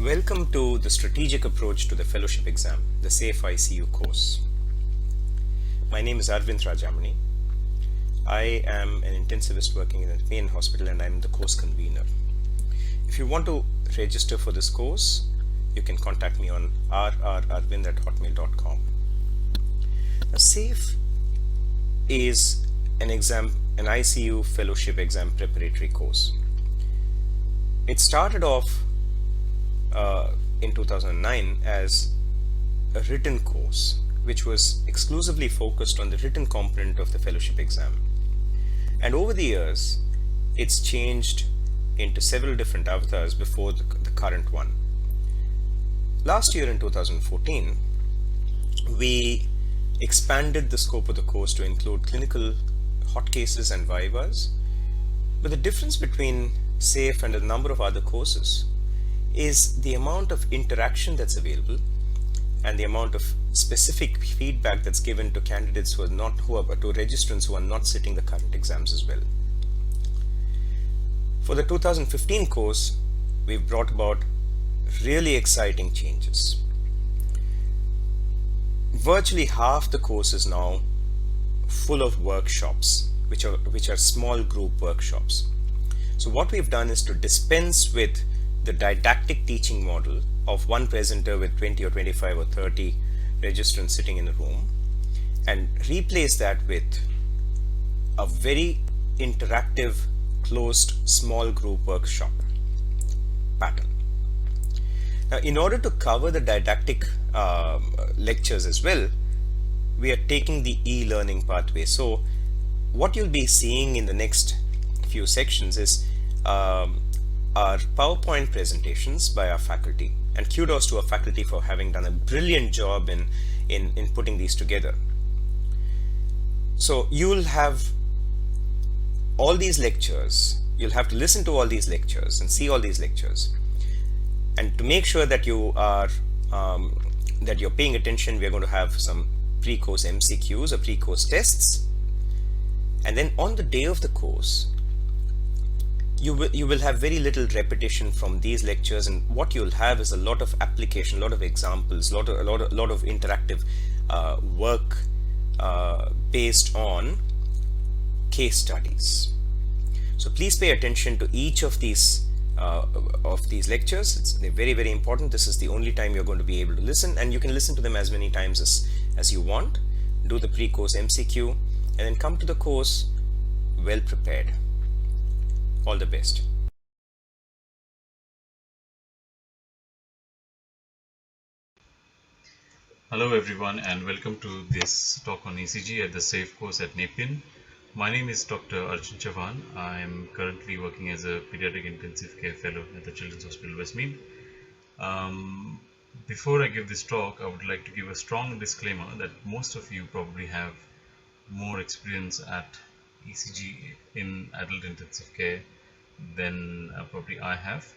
Welcome to the Strategic Approach to the Fellowship Exam, the SAFE ICU course. My name is Arvind Rajamani. I am an intensivist working in a Nepean hospital and I am the course convener. If you want to register for this course, you can contact me on rrarvind@hotmail.com. Now, SAFE is an ICU fellowship exam preparatory course. It started off in 2009 as a written course, which was exclusively focused on the written component of the fellowship exam. And over the years, it's changed into several different avatars before the current one. Last year in 2014, we expanded the scope of the course to include clinical hot cases and vivas. But the difference between SAFE and a number of other courses is the amount of interaction that's available and the amount of specific feedback that's given to candidates to registrants who are not sitting the current exams as well. For the 2015 course, we've brought about really exciting changes. Virtually half the course is now full of workshops, which are small group workshops. So what we've done is to dispense with the didactic teaching model of one presenter with 20 or 25 or 30 registrants sitting in a room and replace that with a very interactive, closed, small group workshop pattern. Now, in order to cover the didactic lectures as well, we are taking the e-learning pathway. So what you'll be seeing in the next few sections is our PowerPoint presentations by our faculty, and kudos to our faculty for having done a brilliant job in putting these together. So you'll have all these lectures, you'll have to listen to all these lectures and see all these lectures, and to make sure that you are that you're paying attention, we're going to have some pre-course MCQs or pre-course tests, and then on the day of the course you will have very little repetition from these lectures, and what you'll have is a lot of application, a lot of examples, a lot of interactive work based on case studies. So please pay attention to each of these lectures. They're very, very important. This is the only time you're going to be able to listen, and you can listen to them as many times as you want. Do the pre-course MCQ and then come to the course well prepared. All the best. Hello everyone and welcome to this talk on ECG at the SAFE course at Nepean. My name is Dr. Arjun Chavan. I am currently working as a pediatric intensive care fellow at the Children's Hospital Westmead. Before I give this talk, I would like to give a strong disclaimer that most of you probably have more experience at ECG in adult intensive care than probably I have,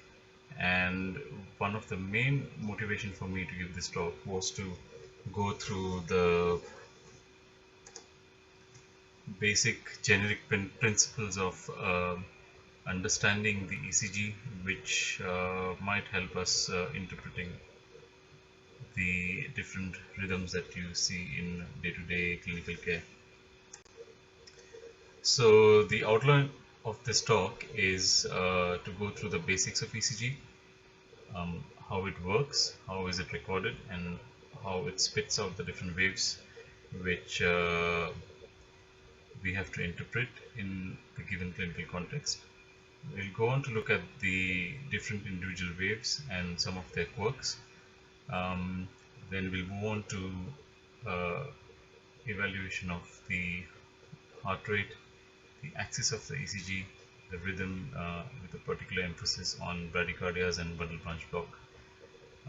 and one of the main motivation for me to give this talk was to go through the basic generic principles of understanding the ECG, which might help us interpreting the different rhythms that you see in day-to-day clinical care. So the outline of this talk is to go through the basics of ECG, how it works, how is it recorded, and how it spits out the different waves which we have to interpret in the given clinical context. We'll go on to look at the different individual waves and some of their quirks. Then we'll move on to evaluation of the heart rate, the axis of the ECG, the rhythm with a particular emphasis on bradycardias and bundle branch block.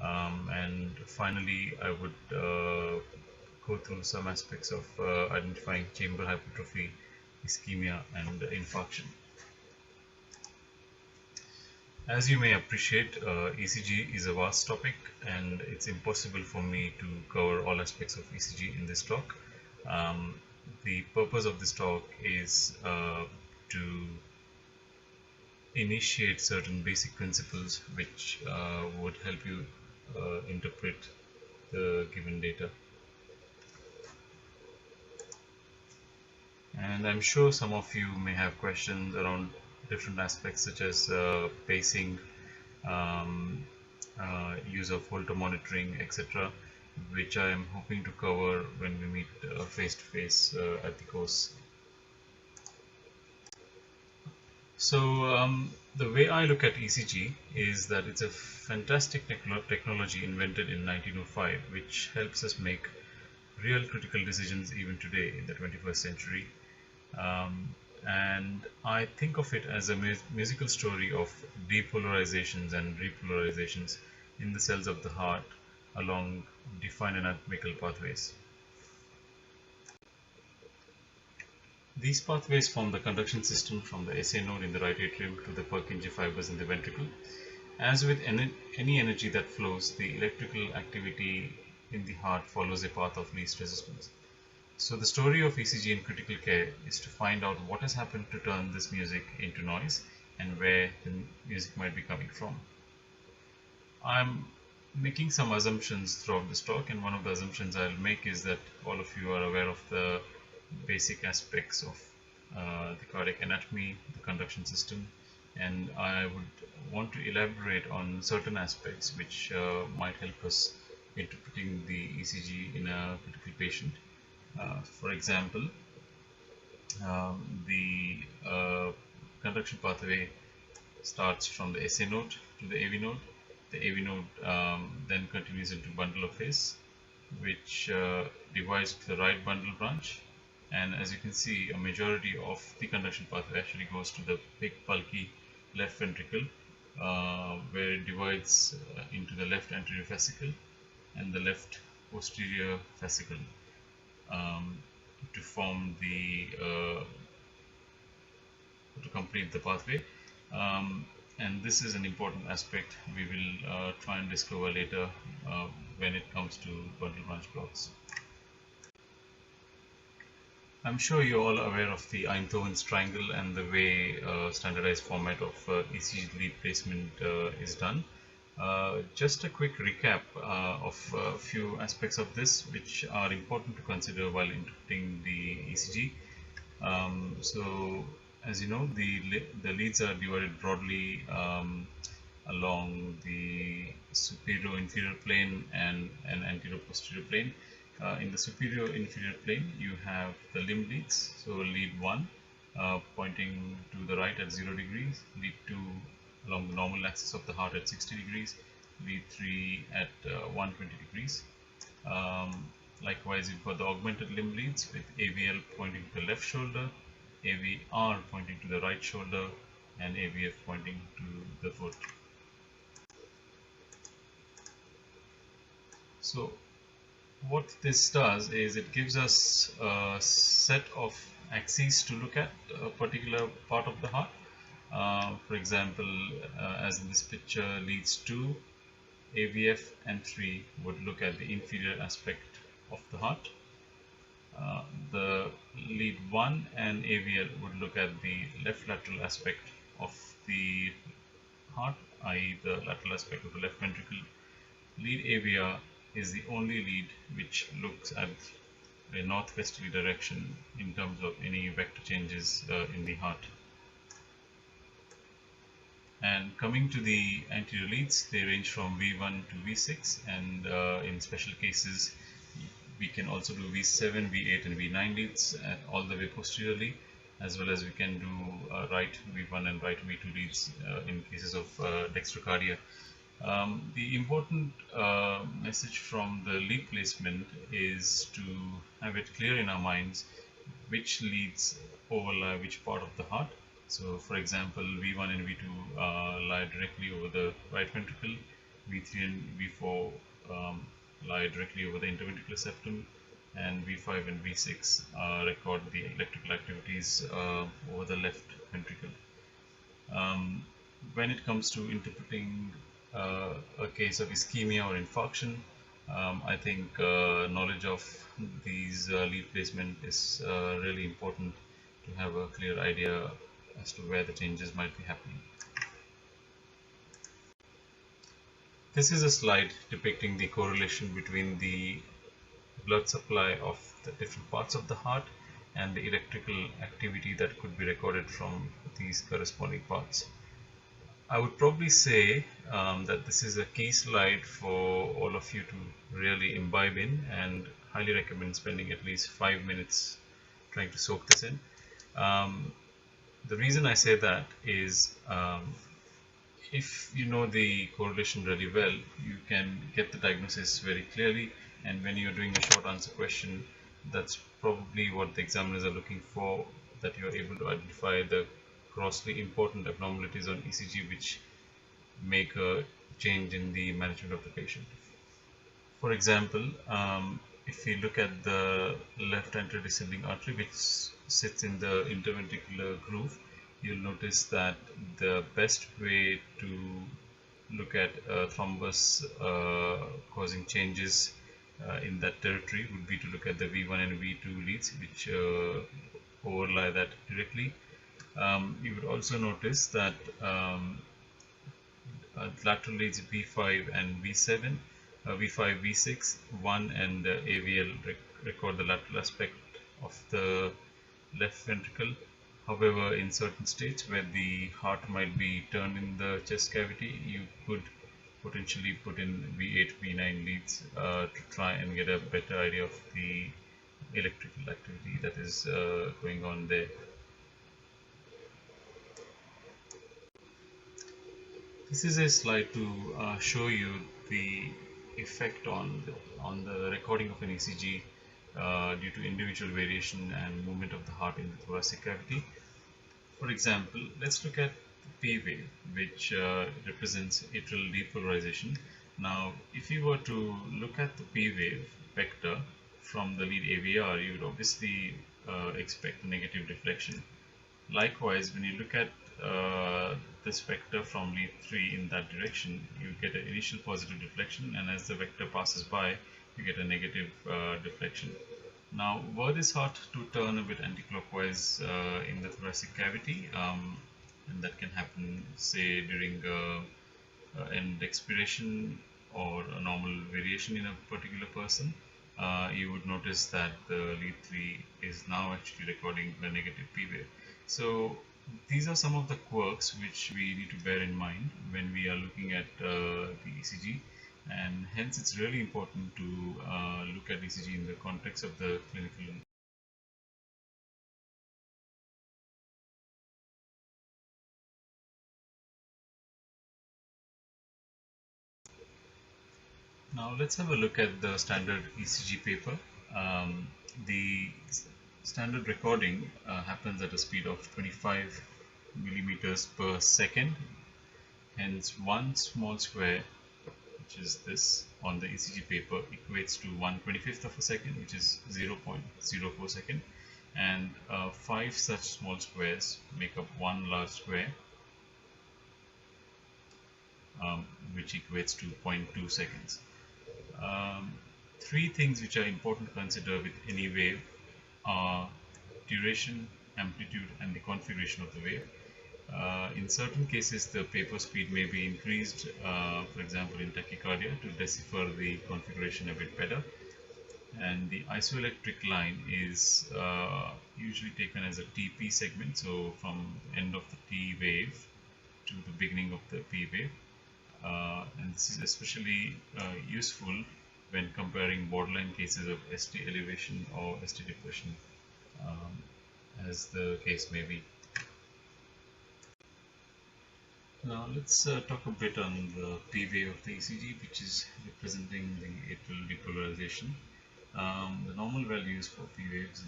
And finally, I would go through some aspects of identifying chamber hypertrophy, ischemia, and infarction. As you may appreciate, ECG is a vast topic and it's impossible for me to cover all aspects of ECG in this talk. The purpose of this talk is to initiate certain basic principles which would help you interpret the given data. And I'm sure some of you may have questions around different aspects such as pacing, um, use of Holter monitoring, etc., which I am hoping to cover when we meet face to face at the course. So the way I look at ECG is that it's a fantastic technology invented in 1905, which helps us make real critical decisions even today in the 21st century. And I think of it as a musical story of depolarizations and repolarizations in the cells of the heart along defined anatomical pathways. These pathways form the conduction system from the SA node in the right atrium to the purkinje fibers in the ventricle. As with any energy that flows, the electrical activity in the heart follows a path of least resistance. So the story of ECG in critical care is to find out what has happened to turn this music into noise and where the music might be coming from. I'm making some assumptions throughout this talk, and one of the assumptions I'll make is that all of you are aware of the basic aspects of the cardiac anatomy, the conduction system, and I would want to elaborate on certain aspects which might help us interpreting the ECG in a critical patient. For example, the conduction pathway starts from the SA node to the AV node. The AV node then continues into bundle of His, which divides to the right bundle branch. And as you can see, a majority of the conduction pathway actually goes to the big bulky left ventricle, where it divides into the left anterior fascicle and the left posterior fascicle to form the to complete the pathway. And this is an important aspect we will try and discover later when it comes to bundle branch blocks. I'm sure you're all aware of the Einthoven's triangle and the way standardized format of ECG lead placement is done. Just a quick recap of a few aspects of this which are important to consider while interpreting the ECG. So as you know, the leads are divided broadly along the superior inferior plane and an anterior posterior plane. In the superior inferior plane, you have the limb leads. So lead 1 pointing to the right at 0 degrees, lead 2 along the normal axis of the heart at 60 degrees, lead 3 at 120 degrees. Likewise, you've got the augmented limb leads with AVL pointing to the left shoulder, AVR pointing to the right shoulder, and AVF pointing to the foot. So what this does is it gives us a set of axes to look at a particular part of the heart. For example, as in this picture, leads 2, AVF and 3 would look at the inferior aspect of the heart. The lead 1 and AVL would look at the left lateral aspect of the heart, i.e. the lateral aspect of the left ventricle. Lead AVR is the only lead which looks at a northwesterly direction in terms of any vector changes in the heart. And coming to the anterior leads, they range from V1 to V6, and in special cases we can also do V7, V8 and V9 leads all the way posteriorly, as well as we can do right V1 and right V2 leads in cases of dextrocardia. The important message from the lead placement is to have it clear in our minds which leads overlie which part of the heart. So for example, V1 and V2 lie directly over the right ventricle, V3 and V4 lie directly over the interventricular septum, and V5 and V6 record the electrical activities over the left ventricle. When it comes to interpreting a case of ischemia or infarction, I think knowledge of these lead placement is really important to have a clear idea as to where the changes might be happening. This is a slide depicting the correlation between the blood supply of the different parts of the heart and the electrical activity that could be recorded from these corresponding parts. I would probably say that this is a key slide for all of you to really imbibe in, and highly recommend spending at least 5 minutes trying to soak this in. The reason I say that is if you know the correlation really well, you can get the diagnosis very clearly, and when you're doing a short answer question, that's probably what the examiners are looking for, that you're able to identify the grossly important abnormalities on ECG which make a change in the management of the patient. For example, if we look at the left anterdescending artery which sits in the interventricular groove, you'll notice that the best way to look at thrombus causing changes in that territory would be to look at the V1 and V2 leads which overlie that directly. You would also notice that lateral leads V5 and V7, V5, V6, 1 and AVL record the lateral aspect of the left ventricle. However, in certain states where the heart might be turned in the chest cavity, you could potentially put in V8, V9 leads to try and get a better idea of the electrical activity that is going on there. This is a slide to show you the effect on the recording of an ECG due to individual variation and movement of the heart in the thoracic cavity. For example, let's look at the P wave, which represents atrial depolarisation. Now, if you were to look at the P wave vector from the lead AVR, you would obviously expect a negative deflection. Likewise, when you look at this vector from lead 3 in that direction, you get an initial positive deflection, and as the vector passes by, you get a negative deflection. Now, were this heart to turn a bit anticlockwise in the thoracic cavity, and that can happen, say, during end expiration or a normal variation in a particular person, you would notice that the lead 3 is now actually recording a negative P wave. So these are some of the quirks which we need to bear in mind when we are looking at the ECG, and hence it's really important to look at ECG in the context of the clinical. Now let's have a look at the standard ECG paper. The standard recording happens at a speed of 25 millimeters per second. Hence, one small square, which is this on the ECG paper, equates to 1/25th of a second, which is 0.04 second, and 5 such small squares make up one large square, which equates to 0.2 seconds. Three things which are important to consider with any wave are duration, amplitude, and the configuration of the wave. In certain cases, the paper speed may be increased, for example in tachycardia, to decipher the configuration a bit better. And the isoelectric line is usually taken as a TP segment, so from the end of the T wave to the beginning of the P wave. And this is especially useful when comparing borderline cases of ST elevation or ST depression, as the case may be. Now let's talk a bit on the P wave of the ECG, which is representing the atrial depolarization. The normal values for P waves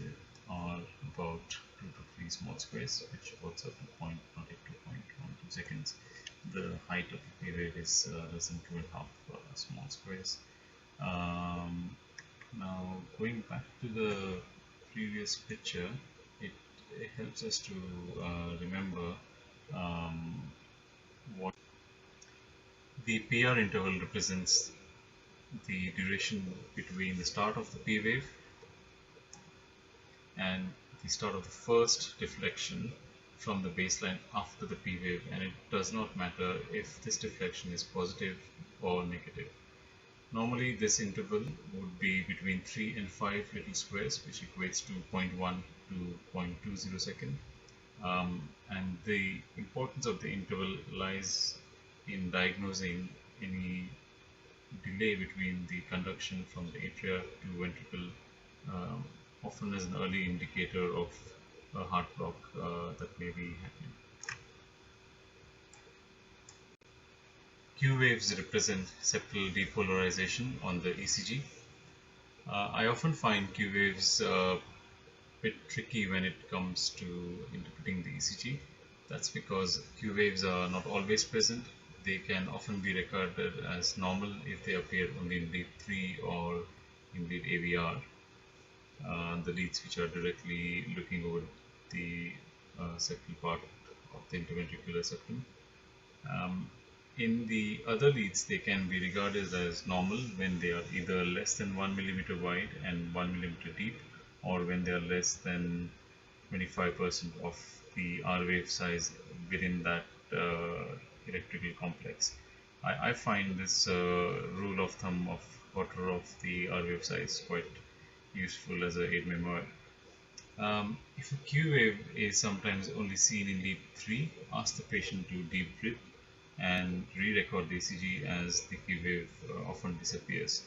are about 2 to 3 small squares, which works out to 0.08 to 0.12 seconds. The height of the P wave is less than 2.5 small squares. Now going back to the previous picture, it helps us to remember what the PR interval represents. The duration between the start of the P wave and the start of the first deflection from the baseline after the P wave, and it does not matter if this deflection is positive or negative. Normally this interval would be between 3 and 5 little squares, which equates to 0.1 to 0.20 second. And the importance of the interval lies in diagnosing any delay between the conduction from the atria to ventricle, um, often as an early indicator of a heart block that may be happening. Q waves represent septal depolarization on the ECG. I often find Q waves a bit tricky when it comes to interpreting the ECG. That's because Q waves are not always present. They can often be regarded as normal if they appear only in lead 3 or in lead AVR, the leads which are directly looking over the septal part of the interventricular septum. In the other leads, they can be regarded as normal when they are either less than 1 millimeter wide and 1 millimeter deep, or when they are less than 25% of the R wave size within that electrical complex. I find this rule of thumb of quarter of the R wave size quite useful as a aid memoir. If a Q wave is sometimes only seen in lead 3, ask the patient to deep breathe and re-record the ECG as the Q wave often disappears.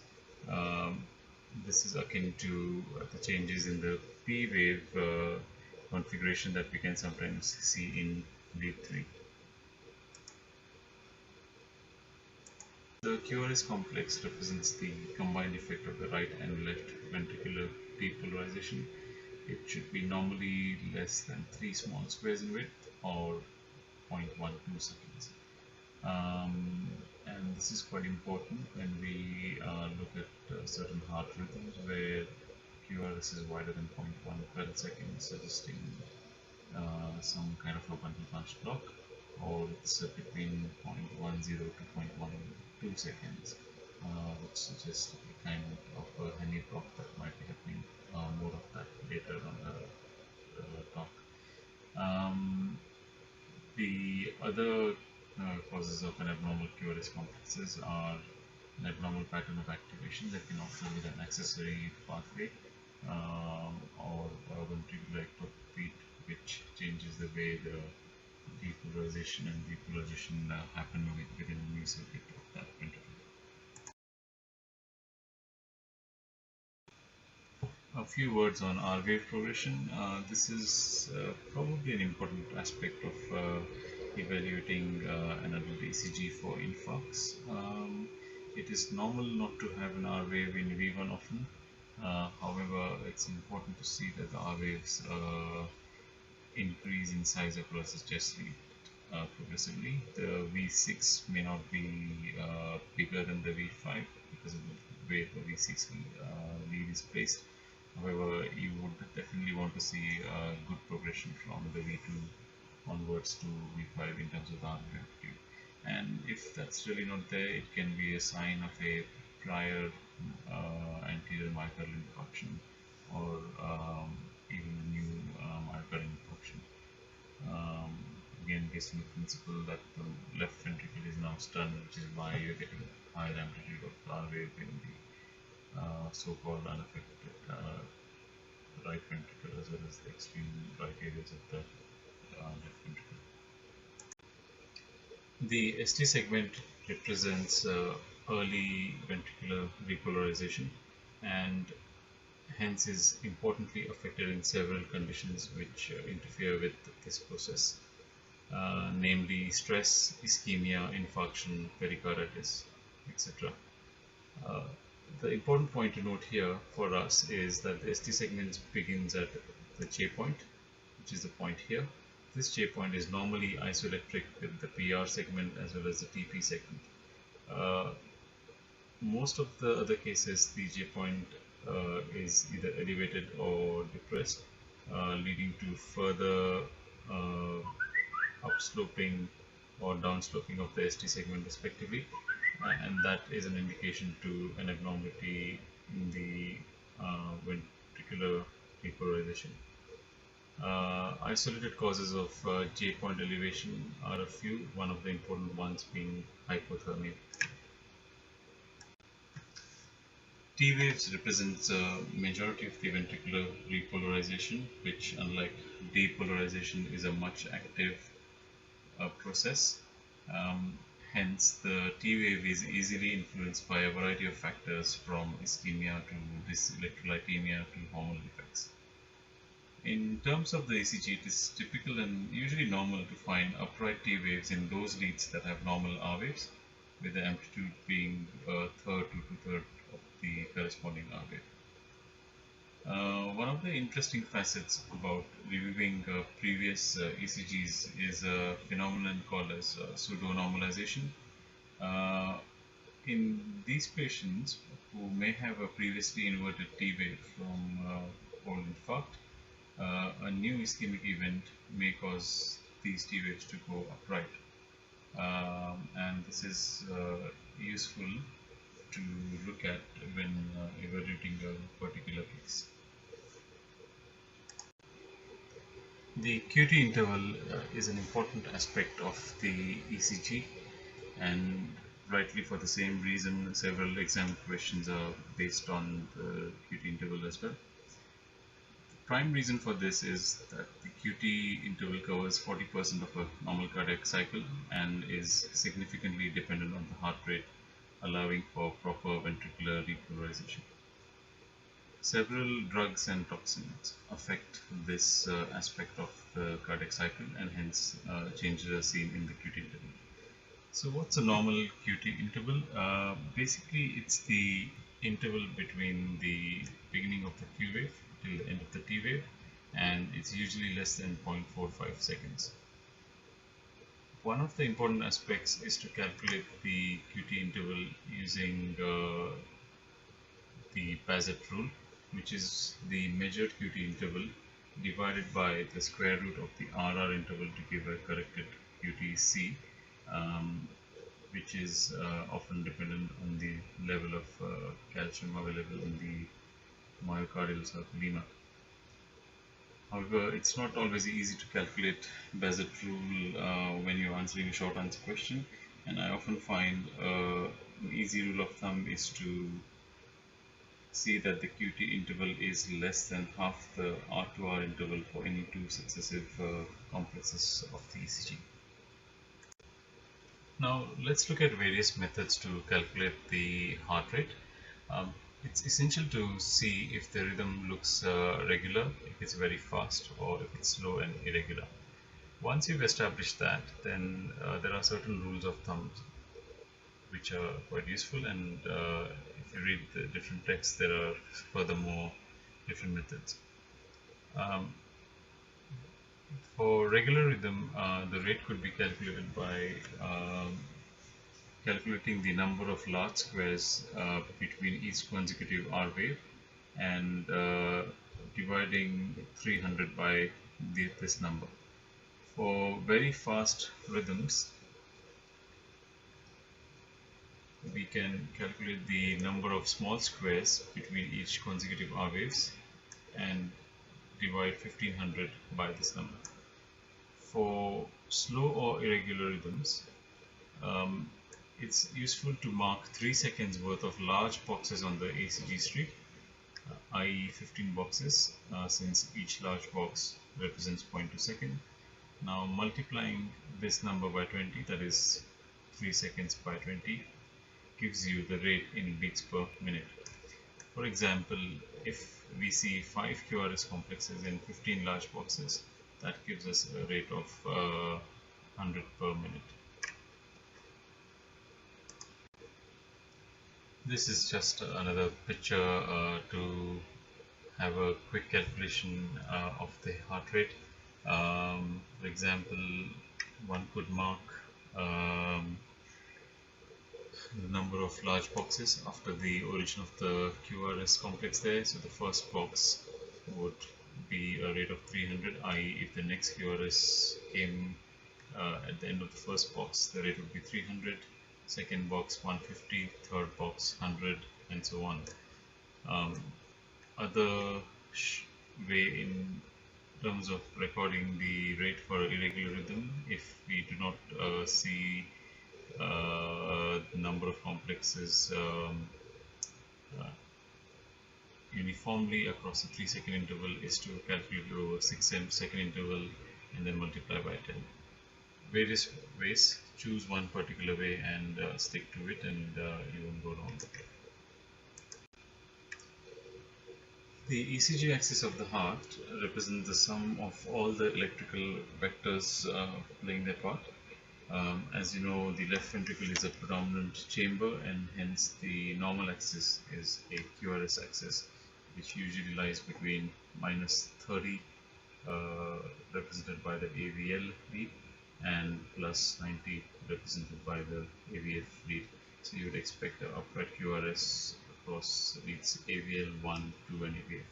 Um, this is akin to the changes in the P wave configuration that we can sometimes see in lead 3. The QRS complex represents the combined effect of the right and left ventricular depolarization. It should be normally less than 3 small squares in width or 0.12 seconds. And this is quite important when we look at certain heart rhythms where QRS is wider than 0.1 per second, suggesting some kind of a bundle branch block, or it's between 0.10 to 0.12 seconds, which suggests a kind of a honey block that might be happening. More of that later on the talk. The other causes of an abnormal QRS complexes are an abnormal pattern of activation that can occur with an accessory pathway, or ventricular ectopy, which changes the way the depolarization and depolarization happen within the new circuit of that ventricle. A few words on R wave progression. This is probably an important aspect of evaluating an adult ECG for infarcts. It is normal not to have an R wave in V1 often. However, it's important to see that the R waves increase in size across the chest lead progressively. The V6 may not be bigger than the V5 because of the way the V6 lead is placed. However, you would definitely want to see good progression from the V2 onwards to V5 in terms of the amplitude. And if that's really not there, it can be a sign of a prior anterior myocardial infarction, or even a new myocardial infarction. Again, based on the principle that the left ventricle is now stunned, which is why you're getting higher amplitude of R wave in the so-called unaffected right ventricle, as well as the extreme right areas of the left ventricle. The ST segment represents early ventricular repolarization, and hence is importantly affected in several conditions which interfere with this process, namely stress, ischemia, infarction, pericarditis, etc. The important point to note here for us is that the ST segment begins at the J point, which is the point here. This J point is normally isoelectric with the PR segment as well as the TP segment. Most of the other cases, the J point is either elevated or depressed, leading to further upsloping or downsloping of the ST segment respectively, and that is an indication to an abnormality in the ventricular depolarization. Isolated causes of J point elevation are a few, one of the important ones being hypothermia. T waves represents a majority of the ventricular repolarization, which, unlike depolarization, is a much active process. Um, Hence, the T wave is easily influenced by a variety of factors, from ischemia to dyselectrolytemia to hormonal effects. In terms of the ECG, it is typical and usually normal to find upright T waves in those leads that have normal R waves, with the amplitude being a third to two-thirds of the corresponding R wave. One of the interesting facets about reviewing previous ECGs is a phenomenon called as pseudo-normalization. Uh, in these patients who may have a previously inverted T wave from old infarct, a new ischemic event may cause these T waves to go upright. And this is useful to look at when evaluating a particular case. The QT interval is an important aspect of the ECG, and rightly for the same reason several exam questions are based on the QT interval as well. The prime reason for this is that the QT interval covers 40% of a normal cardiac cycle and is significantly dependent on the heart rate, allowing for proper ventricular repolarization. Several drugs and toxins affect this aspect of the cardiac cycle, and hence changes are seen in the QT interval. So what's a normal QT interval? Basically, it's the interval between the beginning of the Q wave till the end of the T wave, and it's usually less than 0.45 seconds. One of the important aspects is to calculate the QT interval using the Bazet rule, which is the measured QT interval divided by the square root of the RR interval to give a corrected QTC, which is often dependent on the level of calcium available in the myocardial sarcolemma. However, it's not always easy to calculate Bazet rule when you're answering a short answer question, and I often find an easy rule of thumb is to see that the QT interval is less than half the R2R interval for any two successive complexes of the ECG. Now let's look at various methods to calculate the heart rate. It's essential to see if the rhythm looks regular, if it's very fast, or if it's slow and irregular. Once you've established that, then there are certain rules of thumb which are quite useful, and if you read the different texts, there are furthermore different methods. For regular rhythm, the rate could be calculated by calculating the number of large squares between each consecutive R wave and dividing 300 by this number. For very fast rhythms, we can calculate the number of small squares between each consecutive R waves and divide 1500 by this number. For slow or irregular rhythms, it's useful to mark 3 seconds worth of large boxes on the ECG strip, i.e. 15 boxes, since each large box represents 0.2 second. Now multiplying this number by 20, that is 3 seconds by 20, gives you the rate in beats per minute. For example, if we see 5 QRS complexes in 15 large boxes, that gives us a rate of 100 per minute. This is just another picture to have a quick calculation of the heart rate. For example, one could mark the number of large boxes after the origin of the QRS complex there. So the first box would be a rate of 300, i.e. if the next QRS came at the end of the first box, the rate would be 300, second box 150, third box 100, and so on. Other way in terms of recording the rate for irregular rhythm, if we do not see the number of complexes uniformly across a 3-second interval is to calculate over 6-second interval and then multiply by 10. Various ways, choose one particular way and stick to it, and you won't go wrong. The ECG axis of the heart represents the sum of all the electrical vectors playing their part. As you know, the left ventricle is a predominant chamber, and hence the normal axis is a QRS axis, which usually lies between -30, represented by the AVL lead, and +90, represented by the AVF lead. So you would expect an upright QRS across leads AVL 1, 2, and AVF.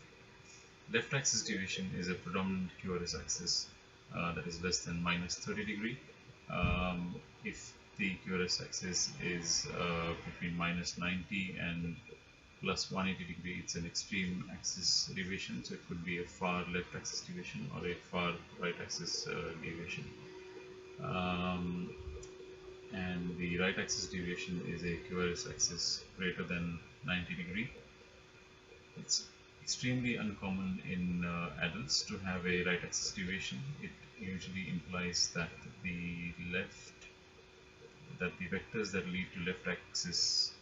Left axis deviation is a predominant QRS axis that is less than -30 degree. If the QRS axis is between -90 and +180 degree, it's an extreme axis deviation, so it could be a far left axis deviation or a far right axis deviation. And the right axis deviation is a QRS axis greater than 90 degree. It's extremely uncommon in adults to have a right axis deviation. It usually implies that the vectors that lead to left axis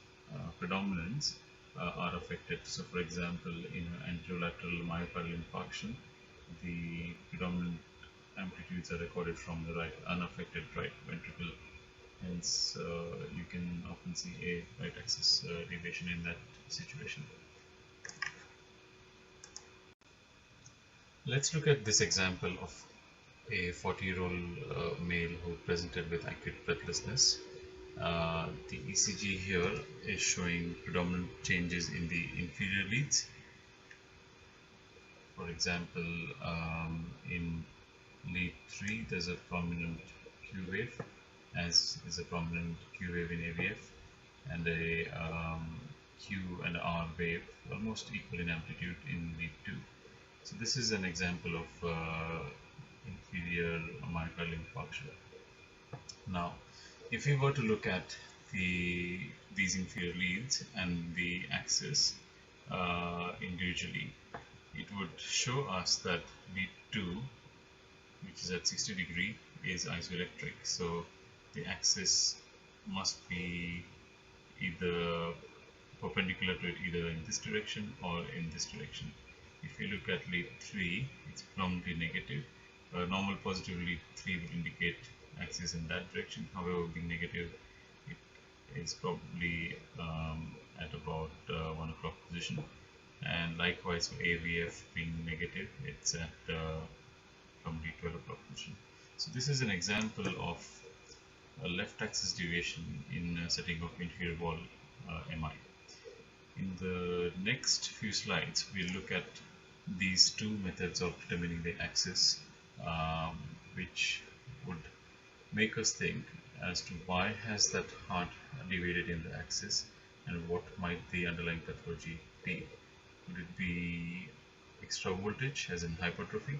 predominance are affected. So for example, in anterolateral myocardial infarction, the predominant amplitudes are recorded from the unaffected right ventricle. Hence, you can often see a right axis deviation in that situation. Let's look at this example of a 40-year-old male who presented with acute breathlessness. The ECG here is showing predominant changes in the inferior leads. For example, in lead 3 there's a prominent Q wave, as is a prominent Q wave in AVF, and a Q and R wave almost equal in amplitude in lead 2. So this is an example of inferior myocardial infarction. Now, if we were to look at these inferior leads and the axis individually, it would show us that lead 2, which is at 60 degree, is isoelectric. So the axis must be either perpendicular to it, either in this direction or in this direction. If you look at lead 3, it's predominantly negative. Normal positive lead 3 would indicate axis in that direction. However, being negative, it is probably at about 1 o'clock position. And likewise for AVF being negative, it's at from lead 12 o'clock position. So this is an example of a left axis deviation in a setting of inferior wall MI. In the next few slides, we'll look at these two methods of determining the axis, which would make us think as to why has that heart deviated in the axis and what might the underlying pathology be. Could it be extra voltage as in hypertrophy?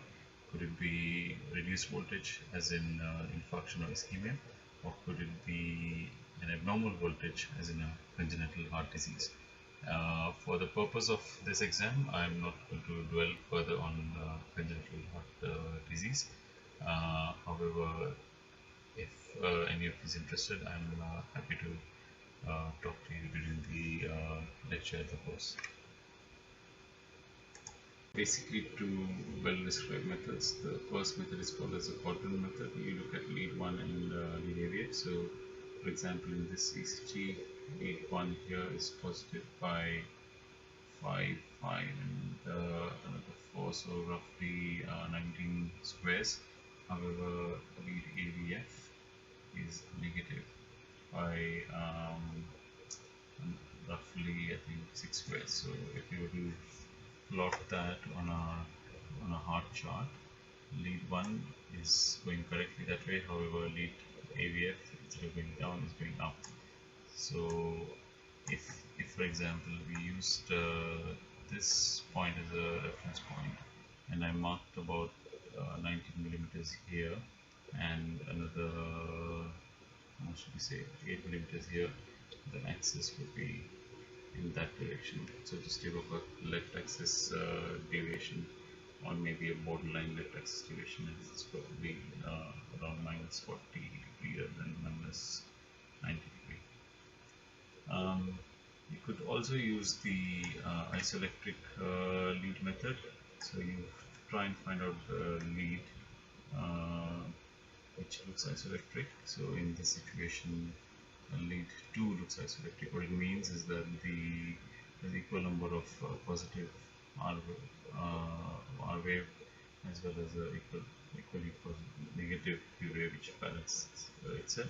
Could it be reduced voltage as in infarction or ischemia? Or could it be an abnormal voltage as in a congenital heart disease? For the purpose of this exam, I am not going to dwell further on congenital heart disease. However, if any of you is interested, I am happy to talk to you during the lecture at the course. Basically, two well-described methods. The first method is called as a quadrant method. You look at lead 1 and lead AVF. So, for example, in this ECG, lead 1 here is positive by 5, 5 and another 4, so roughly 19 squares. However, lead AVF is negative by roughly, I think, 6 squares. So, if you were to plot that on a heart chart, lead 1 is going correctly that way. However, lead AVF, instead of going down, is going up. So if for example we used this point as a reference point, and I marked about 19 millimeters here and another, how should we say, 8 millimeters here, the axis would be in that direction. So just give up a left axis deviation, or maybe a borderline left axis deviation, and it's probably around minus 40 degree rather than minus 90 degree. You could also use the isoelectric lead method. So you try and find out the lead uh, which looks isoelectric. So in this situation, lead 2 looks isoelectric. What it means is that the equal number of positive R, R wave as well as equally negative Q wave which balances itself.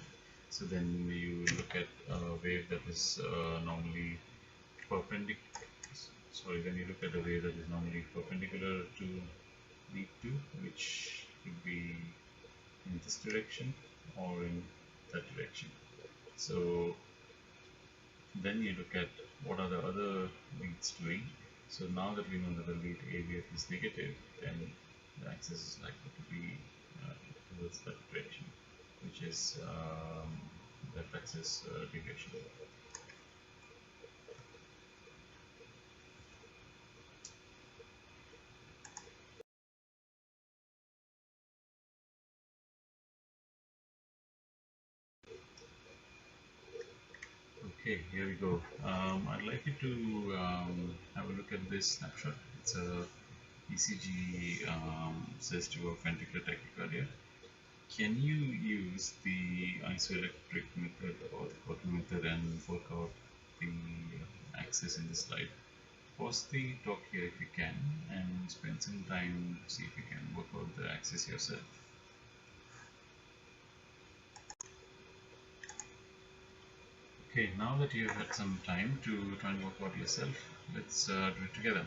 So then you look at a wave that is normally perpendicular. Sorry, then you look at a wave that is normally perpendicular to lead 2, which could be in this direction or in that direction. So then you look at what are the other leads doing. So now that we know that the lead AVF is negative, then the axis is likely to be towards that direction, which is left axis deviation. Okay, here we go. I'd like you to have a look at this snapshot. It's a ECG sensitive of ventricular tachycardia. Can you use the isoelectric method or the Courtney method and work out the axis in this slide? Pause the talk here if you can and spend some time to see if you can work out the axis yourself. Okay, now that you've had some time to try and work out yourself, let's do it together.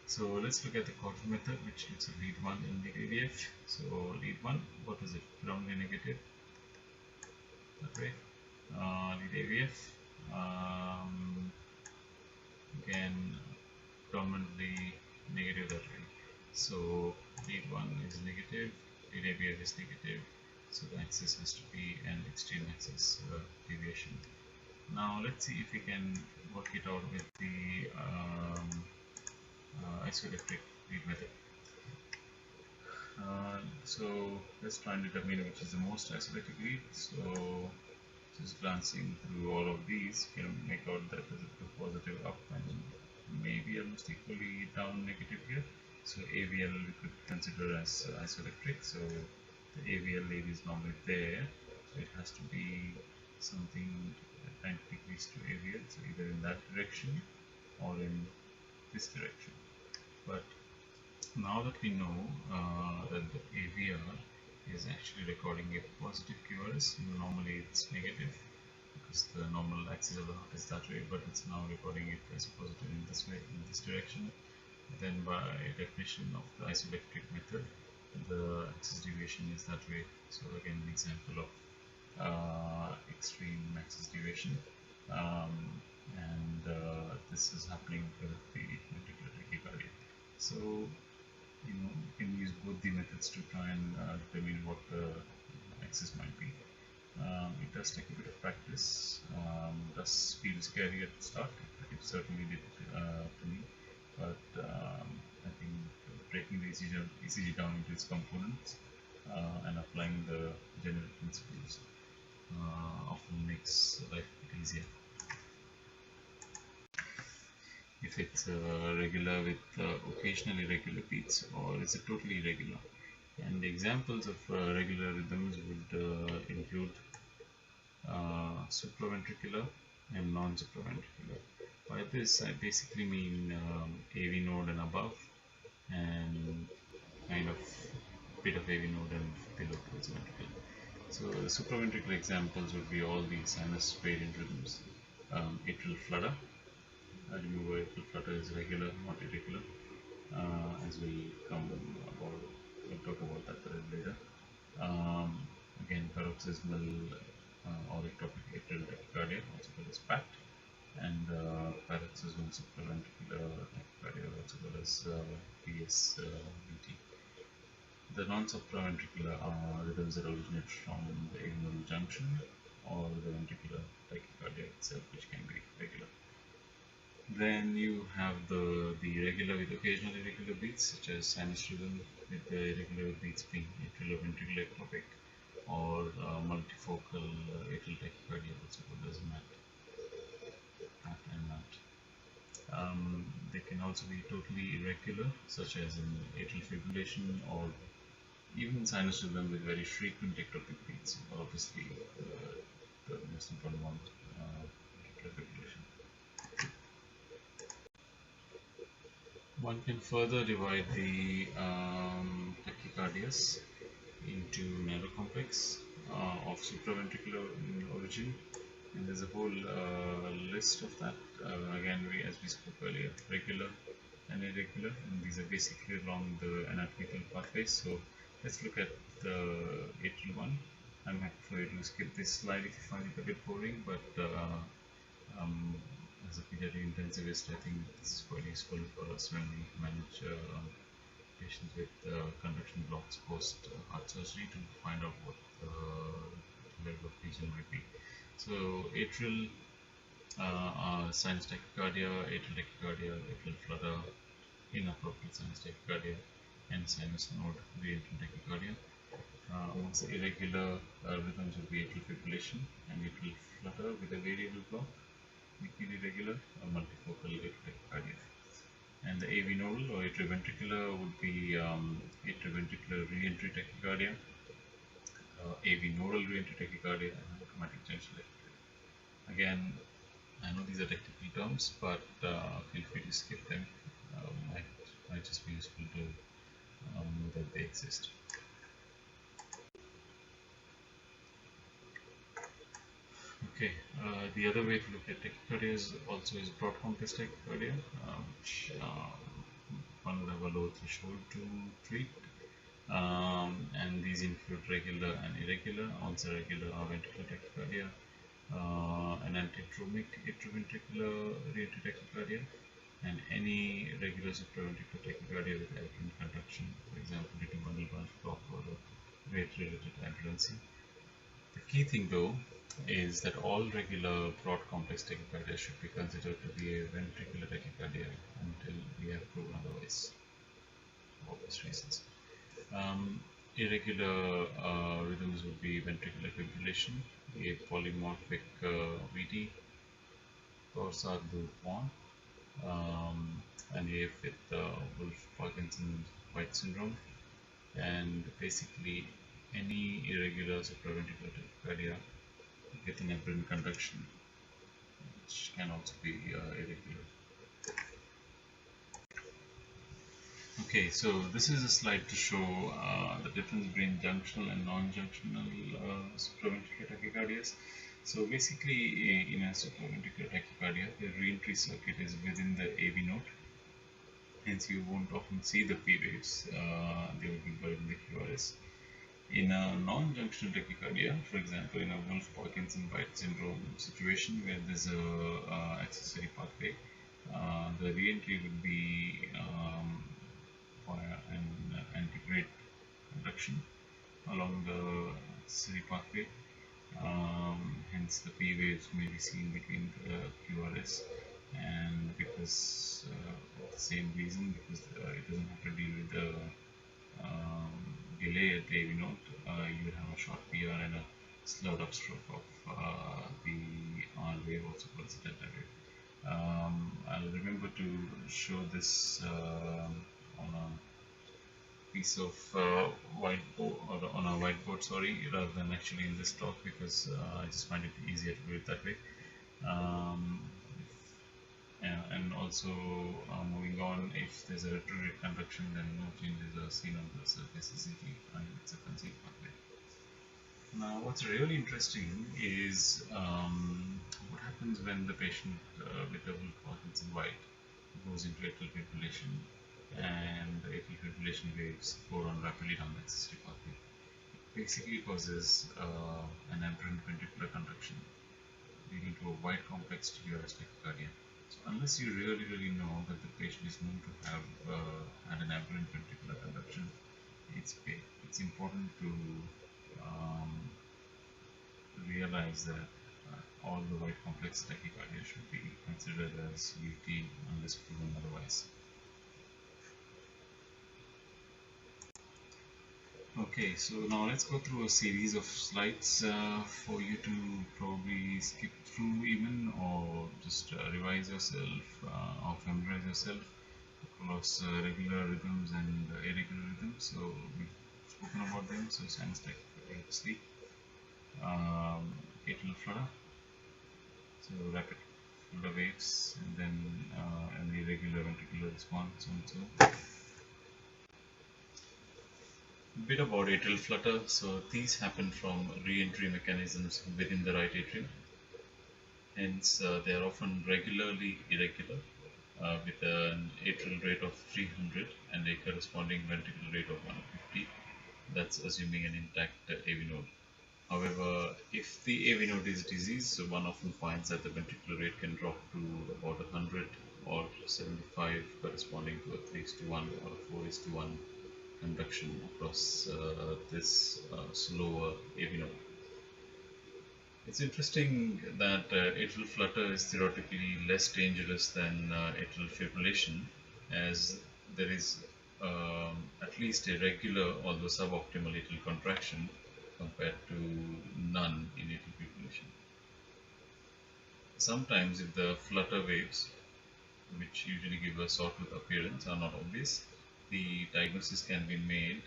So let's look at the Courtney method, which looks at lead 1 and lead AVF. So lead 1, what is it? Predominantly negative. That way. Lead AVF. Again, predominantly negative that way. So lead 1 is negative, lead AVF is negative, so the axis has to be an extreme axis deviation. Now let's see if we can work it out with the isoelectric lead method. So let's try and determine which is the most isoelectric lead. So just glancing through all of these, you can make out that there's a positive up and maybe almost equally down negative here. So AVL we could consider as isoelectric. So the AVL lead is normally there, so it has to be something 90 degrees to AVL, so either in that direction or in this direction. But now that we know that the AVR is actually recording a positive QRS, normally it's negative because the normal axis of the heart is that way, but it's now recording it as positive in this way, in this direction. Then by definition of the isoelectric method, the axis deviation is that way. So again, an example of extreme axis deviation, and this is happening with the ventricular tachycardia. So you can use both the methods to try and determine what the axis might be. It does take a bit of practice. Does feel scary at the start. It certainly did to me, but I think breaking the ECG down into its components and applying the general principles often makes life a bit easier. If it's regular with occasional irregular beats, or is it totally irregular? And the examples of regular rhythms would include supraventricular and non-supraventricular. By this, I basically mean AV node and above, and kind of bit of AV node and below towards the ventricle. So the supraventricular examples would be all the sinus gradient rhythms, atrial flutter. Remember, atrial flutter is regular, not irregular, as we'll talk about that a little later. Again, paroxysmal or ectopic atrial tachycardia, also called as PAT, and paroxysmal supraventricular tachycardia, also called as PSVT. The non-supraventricular rhythms that originate from the avial junction or the ventricular tachycardia itself, which can be regular. Then you have the regular with occasional irregular beats, such as sinus rhythm, with the irregular beats being atrioventricular ectopic or multifocal atrial tachycardia, also called as MAT and MAT. They can also be totally irregular, such as in atrial fibrillation or even sinus rhythm with very frequent ectopic beats. Obviously, the most important one, atrial fibrillation. One can further divide the tachycardias into narrow complex of supraventricular in origin, and there's a whole list of that. Again, as we spoke earlier, regular and irregular, and these are basically along the anatomical pathways. So let's look at the atrial one. I'm happy for you to skip this slide if you find it a bit boring, but as a pediatric intensivist, I think this is quite useful for us when we manage patients with conduction blocks post heart surgery to find out what the level of lesion might be. So atrial sinus tachycardia, atrial tachycardia, atrial flutter, inappropriate sinus tachycardia, and sinus node re-entry tachycardia. Amongst the irregular rhythms would be atrial fibrillation and atrial flutter with a variable block, weakly irregular, or multifocal atrial tachycardia. And the AV nodal or atrioventricular would be atrioventricular re-entry tachycardia, AV nodal re-entry tachycardia, and automatic junction tachycardia. Again, I know these are technical terms, but feel free to skip them. Might just be useful to know that they exist. Okay, the other way to look at tachycardia is also broad complex tachycardia, which one would have a low threshold to treat. And these include regular and irregular. Once regular are ventricular tachycardia, an antiatromic atrioventricular re-entry tachycardia, and any regular supraventricular tachycardia with aberrant conduction, for example, due to bundle branch block or rate-related aberrancy. The key thing, though, is that all regular broad complex tachycardia should be considered to be a ventricular tachycardia until we have proven otherwise, for obvious reasons. Irregular rhythms would be ventricular fibrillation, a polymorphic VT, Torsades-du-Pont, and AF with Wolff-Parkinson-White syndrome, and basically any irregular supraventricular tachycardia with an aberrant conduction, which can also be irregular. Okay, so this is a slide to show the difference between junctional and non-junctional supraventricular tachycardias. So basically, in a supraventricular tachycardia, the re-entry circuit is within the AV node. Hence, you won't often see the P waves; they will be buried in the QRS. In a non-junctional tachycardia, for example, in a Wolff-Parkinson-White syndrome situation where there's a accessory pathway, the re-entry would be via an antegrade conduction along the accessory pathway. Hence, the P waves may be seen between the QRS, and because of the same reason, because it doesn't have to deal with the delay at the AV node, you would have a short PR and a slowed up stroke of the R wave, also called the delta wave. I'll remember to show this on a piece of whiteboard, or on a whiteboard, sorry, rather than actually in this talk, because I just find it easier to do it that way. And also moving on, if there's a retrograde conduction, then no changes are seen on the surface ECG, and it's a concealed pathway. Now, what's really interesting is what happens when the patient with a Wolff-Parkinson-White goes into atrial fibrillation, and the atrial fibrillation waves go on rapidly down the accessory pathway. It basically causes an aberrant ventricular conduction, leading to a wide complex TRS tachycardia. So unless you really know that the patient is known to have had an aberrant ventricular conduction, it's important to realize that all the white complex tachycardia should be considered as VT unless proven otherwise. Okay, so now let's go through a series of slides for you to probably skip through even, or just revise yourself or familiarize yourself across regular rhythms and irregular rhythms. So we've spoken about them. So sinus tachycardia, sleep, atrial flutter, so rapid flutter waves, and then an irregular ventricular response, and so on. A bit about atrial flutter. So these happen from re-entry mechanisms within the right atrium. Hence, they are often regularly irregular with an atrial rate of 300 and a corresponding ventricular rate of 150. That's assuming an intact AV node. However, if the AV node is diseased, so one often finds that the ventricular rate can drop to about 100 or 75, corresponding to a 3:1 or a 4:1 conduction across this slower AV node. It's interesting that atrial flutter is theoretically less dangerous than atrial fibrillation, as there is at least a regular, although suboptimal atrial contraction compared to none in atrial fibrillation. Sometimes if the flutter waves, which usually give a sawtooth appearance, are not obvious, the diagnosis can be made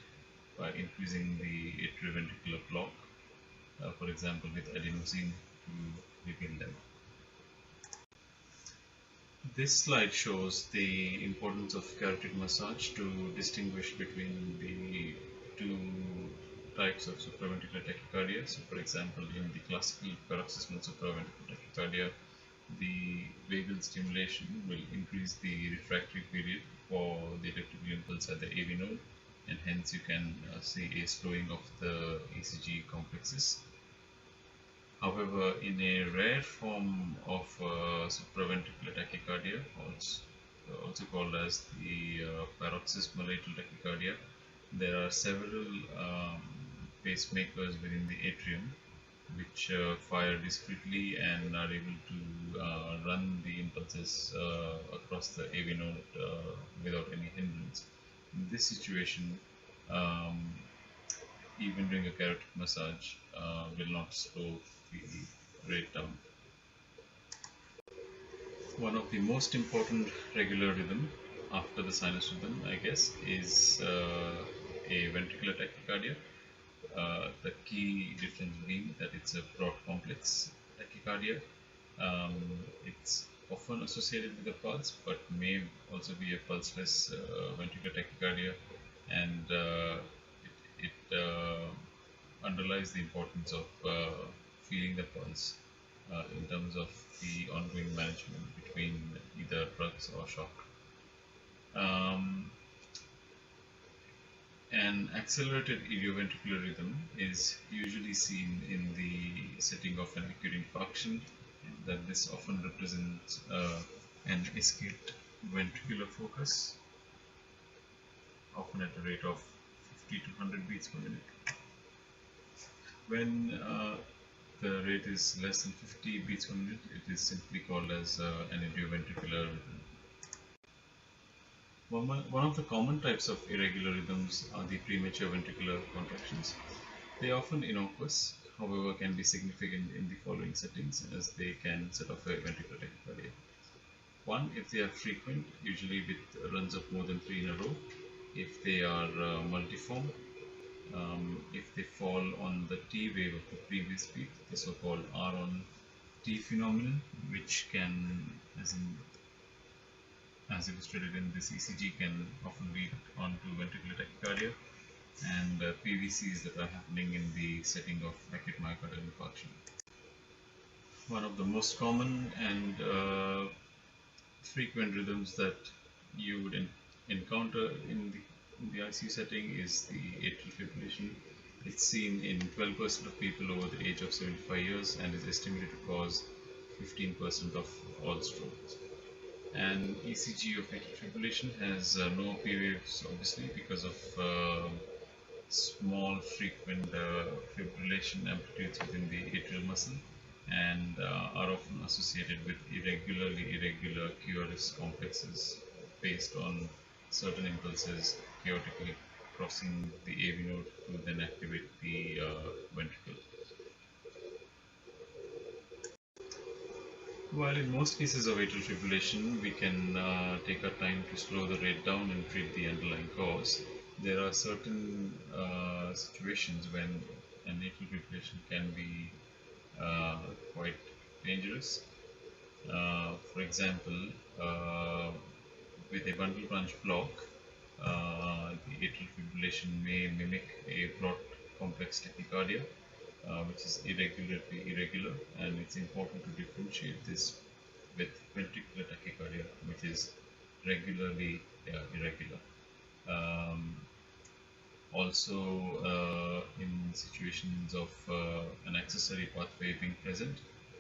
by increasing the atrioventricular block, for example with adenosine, to reveal them. This slide shows the importance of carotid massage to distinguish between the two types of supraventricular tachycardia. So for example, in the classical paroxysmal supraventricular tachycardia, the vagal stimulation will increase the refractory period for the electrical impulse at the AV node, and hence you can see a slowing of the ECG complexes. However, in a rare form of supraventricular tachycardia, also called as the paroxysmal atrial tachycardia, there are several pacemakers within the atrium which fire discretely and are able to run the impulses across the AV node without any hindrance. In this situation, even doing a carotid massage will not slow the rate down. One of the most important regular rhythm after the sinus rhythm, I guess, is a ventricular tachycardia. The key difference being that it's a broad complex tachycardia. It's often associated with a pulse, but may also be a pulseless ventricular tachycardia, and it underlies the importance of feeling the pulse in terms of the ongoing management between either drugs or shock. An accelerated idioventricular rhythm is usually seen in the setting of an acute infarction, that this often represents an escaped ventricular focus, often at a rate of 50 to 100 beats per minute. When the rate is less than 50 beats per minute, it is simply called as an idioventricular rhythm. One of the common types of irregular rhythms are the premature ventricular contractions. They are often innocuous, however can be significant in the following settings, as they can set off a ventricular tachycardia. One, if they are frequent, usually with runs of more than 3 in a row. If they are multiform, if they fall on the T wave of the previous beat, the so-called R on T phenomenon, which can, as illustrated in this ECG, can often lead on to ventricular tachycardia, and PVCs that are happening in the setting of acute myocardial infarction. One of the most common and frequent rhythms that you would encounter in the ICU setting is the atrial fibrillation. It's seen in 12% of people over the age of 75 years and is estimated to cause 15% of all strokes. And ECG of atrial fibrillation has no P waves, obviously, because of small frequent fibrillation amplitudes within the atrial muscle. and are often associated with irregular QRS complexes based on certain impulses chaotically crossing the AV node to then activate the ventricle. While in most cases of atrial fibrillation, we can take our time to slow the rate down and treat the underlying cause, there are certain situations when an atrial fibrillation can be uh, quite dangerous. For example, with a bundle branch block, the atrial fibrillation may mimic a plot complex tachycardia, which is irregular, and it's important to differentiate this with ventricular tachycardia, which is regularly irregular. Um, Also, in situations of an accessory pathway being present,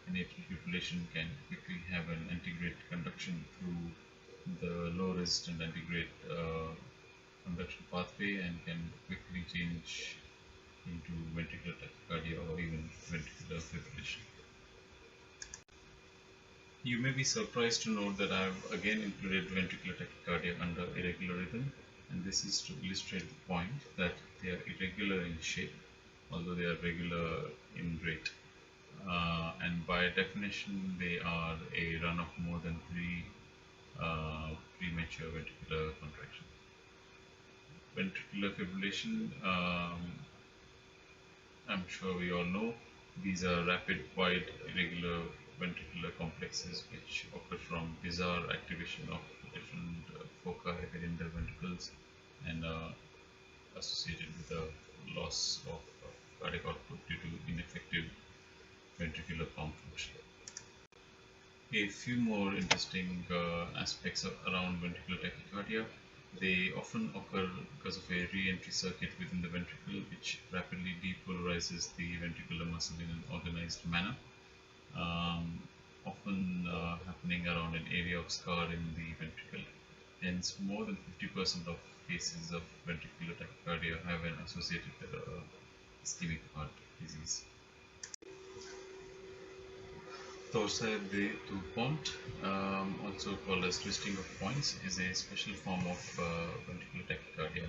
an atrial fibrillation can quickly have an antegrade conduction through the low resistant antegrade conduction pathway and can quickly change into ventricular tachycardia or even ventricular fibrillation. You may be surprised to note that I have again included ventricular tachycardia under irregular rhythm, and this is to illustrate the point that they are irregular in shape, although they are regular in rate. And by definition, they are a run of more than three premature ventricular contraction. Ventricular fibrillation, I'm sure we all know, these are rapid, wide, irregular ventricular complexes which occur from bizarre activation of different foci within the ventricles and are associated with a loss of cardiac output due to ineffective ventricular pump function. A few more interesting aspects around ventricular tachycardia. They often occur because of a re-entry circuit within the ventricle which rapidly depolarizes the ventricular muscle in an organized manner, often happening around an area of scar in the ventricle. Hence, more than 50% of cases of ventricular tachycardia have an associated ischemic heart disease. Torsade du pont, also called as twisting of points, is a special form of ventricular tachycardia,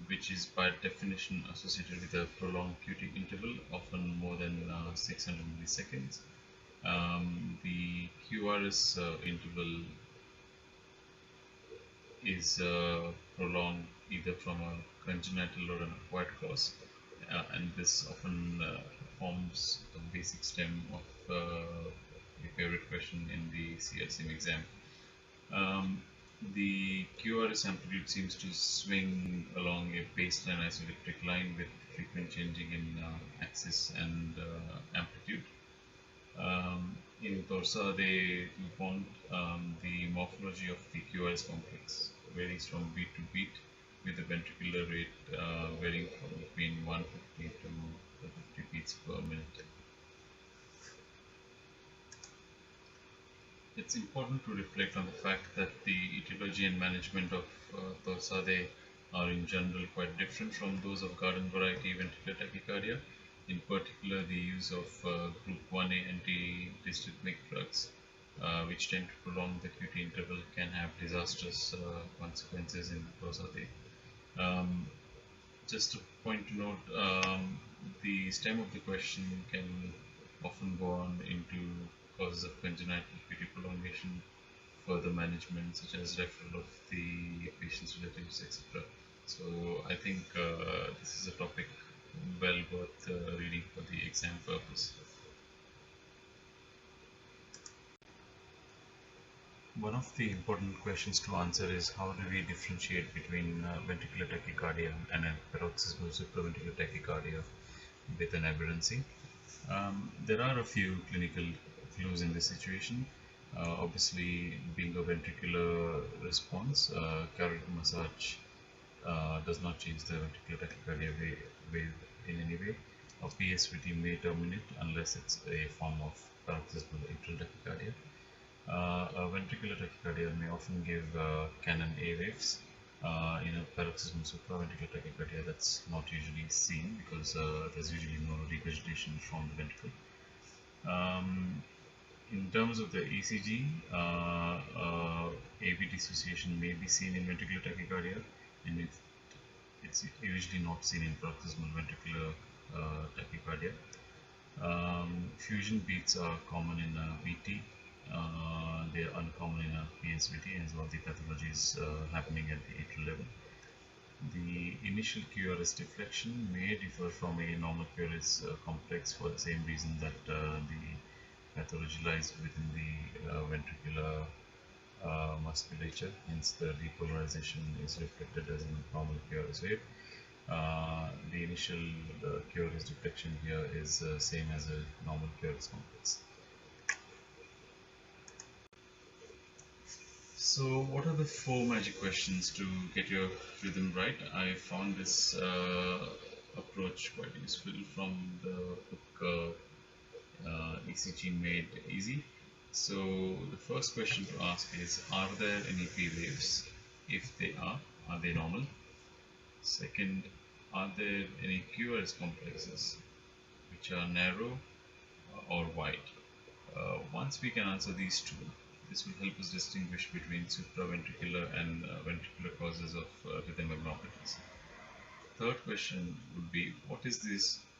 which is by definition associated with a prolonged QT interval, often more than 600 milliseconds. The QRS interval is prolonged either from a congenital or an acquired cause, and this often forms the basic stem of a favorite question in the CLSM exam. The QRS amplitude seems to swing along a baseline isoelectric line with frequent changing in axis and amplitude. In Torsade du pont, the morphology of the QRS complex varies from beat to beat, with the ventricular rate varying from between 150 to 50 beats per minute. It's important to reflect on the fact that the etiology and management of Torsade are in general quite different from those of garden variety ventricular tachycardia. In particular, the use of group 1A antidystrhythmic drugs, which tend to prolong the QT interval, can have disastrous consequences in Torsade. Just a point to note, the stem of the question can often go on into causes of congenital QT prolongation, further management such as referral of the patient's relatives, etc. So I think this is a topic well worth reading for the exam purpose. One of the important questions to answer is how do we differentiate between ventricular tachycardia and a paroxysmal supraventricular tachycardia with an aberrancy. There are a few clinical clues in this situation. Obviously, being a ventricular response, carotid massage does not change the ventricular tachycardia wave in any way. A PSVT may terminate unless it's a form of paroxysmal atrial tachycardia. A ventricular tachycardia may often give Canon A waves. In a paroxysmal supraventricular tachycardia, that's not usually seen because there's usually no regurgitation from the ventricle. In terms of the ECG, AV dissociation may be seen in ventricular tachycardia, and it's usually not seen in paroxysmal ventricular tachycardia. Fusion beats are common in VT. They are uncommon in PSVT, and all the pathology is happening at the atrial level. The initial QRS deflection may differ from a normal QRS complex for the same reason that the pathology lies within the ventricular musculature, hence the depolarisation is reflected as a normal QRS wave. The initial QRS deflection here is same as a normal QRS complex. So what are the 4 magic questions to get your rhythm right? I found this approach quite useful from the book ECG Made Easy. So the first question to ask is, are there any P waves? If they are they normal? Second, are there any QRS complexes which are narrow or wide? Once we can answer these two, this will help us distinguish between supraventricular and ventricular causes of rhythm abnormalities. Third question would be, what is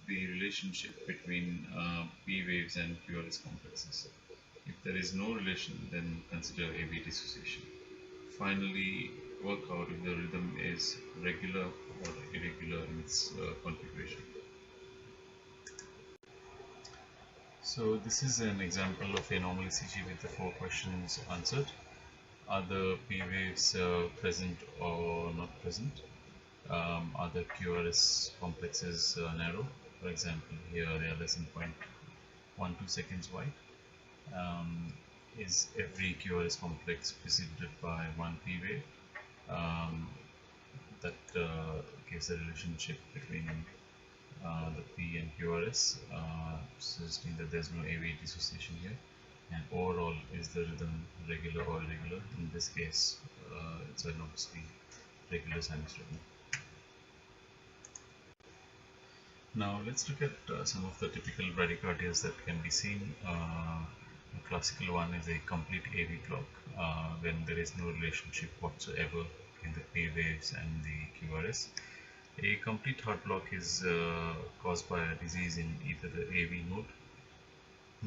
the relationship between P waves and QRS complexes? If there is no relation, then consider AV dissociation. Finally, work out if the rhythm is regular or irregular in its configuration. So this is an example of a normal ECG with the 4 questions answered. Are the P waves present or not present? Are the QRS complexes narrow? For example, here they are less than 0.12 seconds wide. Is every QRS complex preceded by one P wave? That gives a relationship between the P and QRS, suggesting that there's no AV dissociation here. And overall, is the rhythm regular or irregular? In this case, it's an obviously regular sinus rhythm. Now let's look at some of the typical bradycardias that can be seen. The classical one is a complete AV block when there is no relationship whatsoever in the P waves and the QRS. A complete heart block is caused by a disease in either the AV node,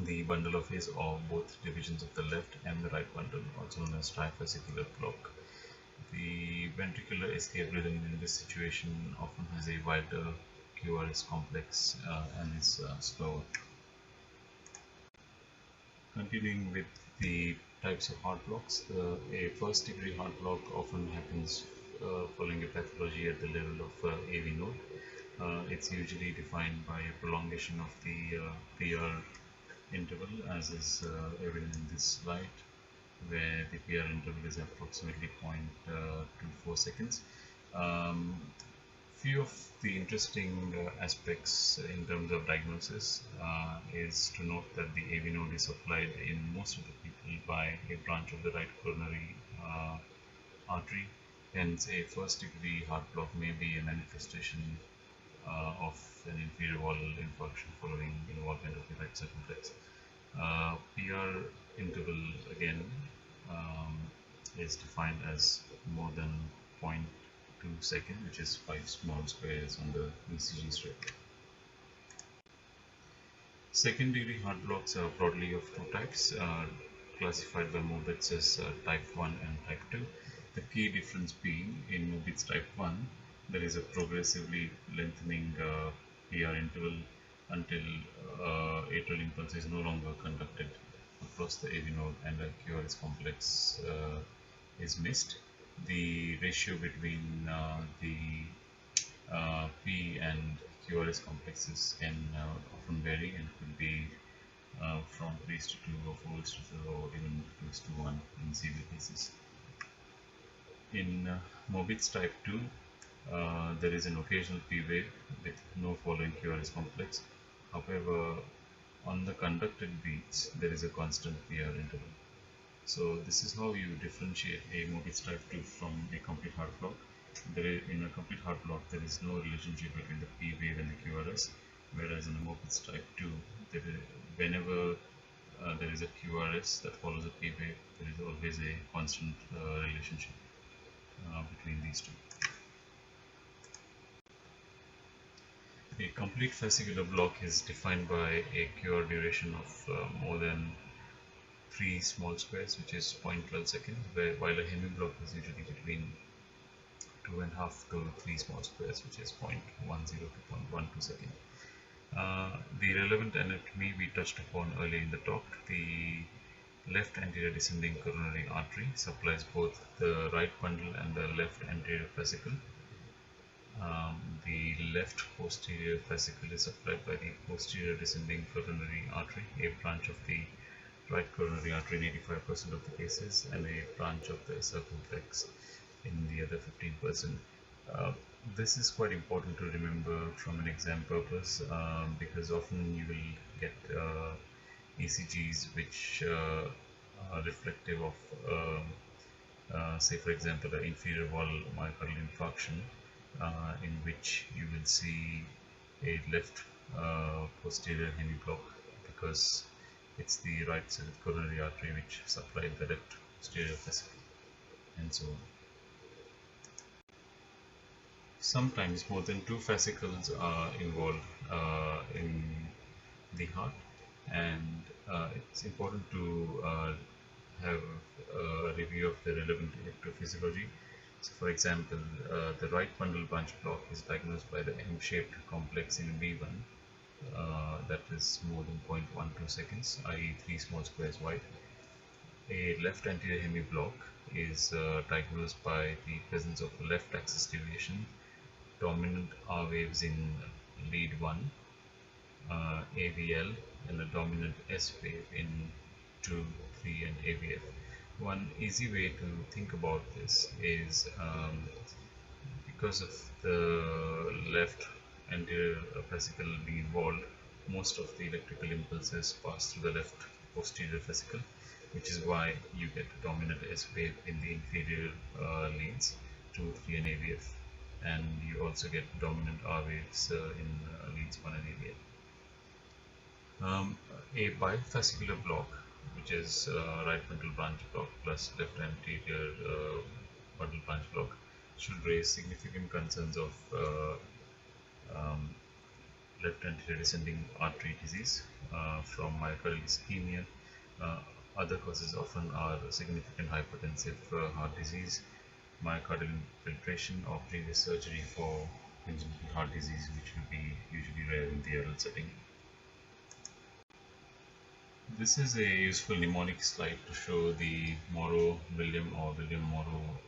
the bundle of his, or both divisions of the left and the right bundle, also known as trifascicular block. The ventricular escape rhythm in this situation often has a wider QRS complex and is slower. Continuing with the types of heart blocks, a first degree heart block often happens following a pathology at the level of AV node. It's usually defined by a prolongation of the PR interval, as is evident in this slide, where the PR interval is approximately 0.24 seconds. Few of the interesting aspects in terms of diagnosis is to note that the AV node is supplied in most of the people by a branch of the right coronary artery. Hence, a first degree heart block may be a manifestation of an inferior wall infarction following involvement of the right circumflex. PR interval again is defined as more than 0.2 seconds, which is 5 small squares on the ECG strip. Second degree heart blocks are broadly of 2 types, classified by Mobitz as type 1 and type 2. The key difference being, in Mobitz type 1, there is a progressively lengthening PR interval until atrial impulse is no longer conducted across the AV node and a QRS complex is missed. The ratio between the P and QRS complexes can often vary and could be from 3:2 or 4:4 or even 2:1 in severe cases. In Mobitz type 2, there is an occasional P wave with no following QRS complex. However, on the conducted beats, there is a constant PR interval. So this is how you differentiate a Mobitz type 2 from a complete heart block. In a complete heart block, there is no relationship between the P wave and the QRS. whereas in the Moffitt's type 2, whenever there is a QRS that follows a P wave, there is always a constant relationship between these two. A complete fascicular block is defined by a QR duration of more than 3 small squares, which is 0.12 seconds, while a hemiblock is usually between 2.5 to 3 small squares, which is 0.10 to 0.12 seconds. The relevant anatomy we touched upon earlier in the talk. The left anterior descending coronary artery supplies both the right bundle and the left anterior fascicle. The left posterior fascicle is supplied by the posterior descending coronary artery, a branch of the right coronary artery in 85% of the cases, and a branch of the circumflex in the other 15%. This is quite important to remember from an exam purpose, because often you will get ECGs which are reflective of say for example the inferior wall myocardial infarction, in which you will see a left posterior hemiblock because it's the right sided coronary artery which supplied the left posterior fascicle, and so on. Sometimes more than two fascicles are involved in the heart, and it's important to have a review of the relevant electrophysiology. So for example, the right bundle branch block is diagnosed by the M-shaped complex in B1, that is more than 0.12 seconds, i.e. 3 small squares wide. A left anterior hemiblock is diagnosed by the presence of left axis deviation, dominant R waves in lead 1, AVL, and a dominant S wave in 2, 3, and AVF. One easy way to think about this is because of the left anterior fascicle being involved, most of the electrical impulses pass through the left posterior fascicle, which is why you get a dominant S wave in the inferior leads 2, 3, and AVF, and you also get dominant R waves in leads 1 and AVF. A bifascicular block, which is right bundle branch block plus left anterior bundle branch block, should raise significant concerns of left anterior descending artery disease from myocardial ischemia. Other causes often are significant hypertensive heart disease, myocardial infiltration, or previous surgery for congenital heart disease, which will be usually rare in the adult setting. This is a useful mnemonic slide to show the Morrow-William or William-Morrow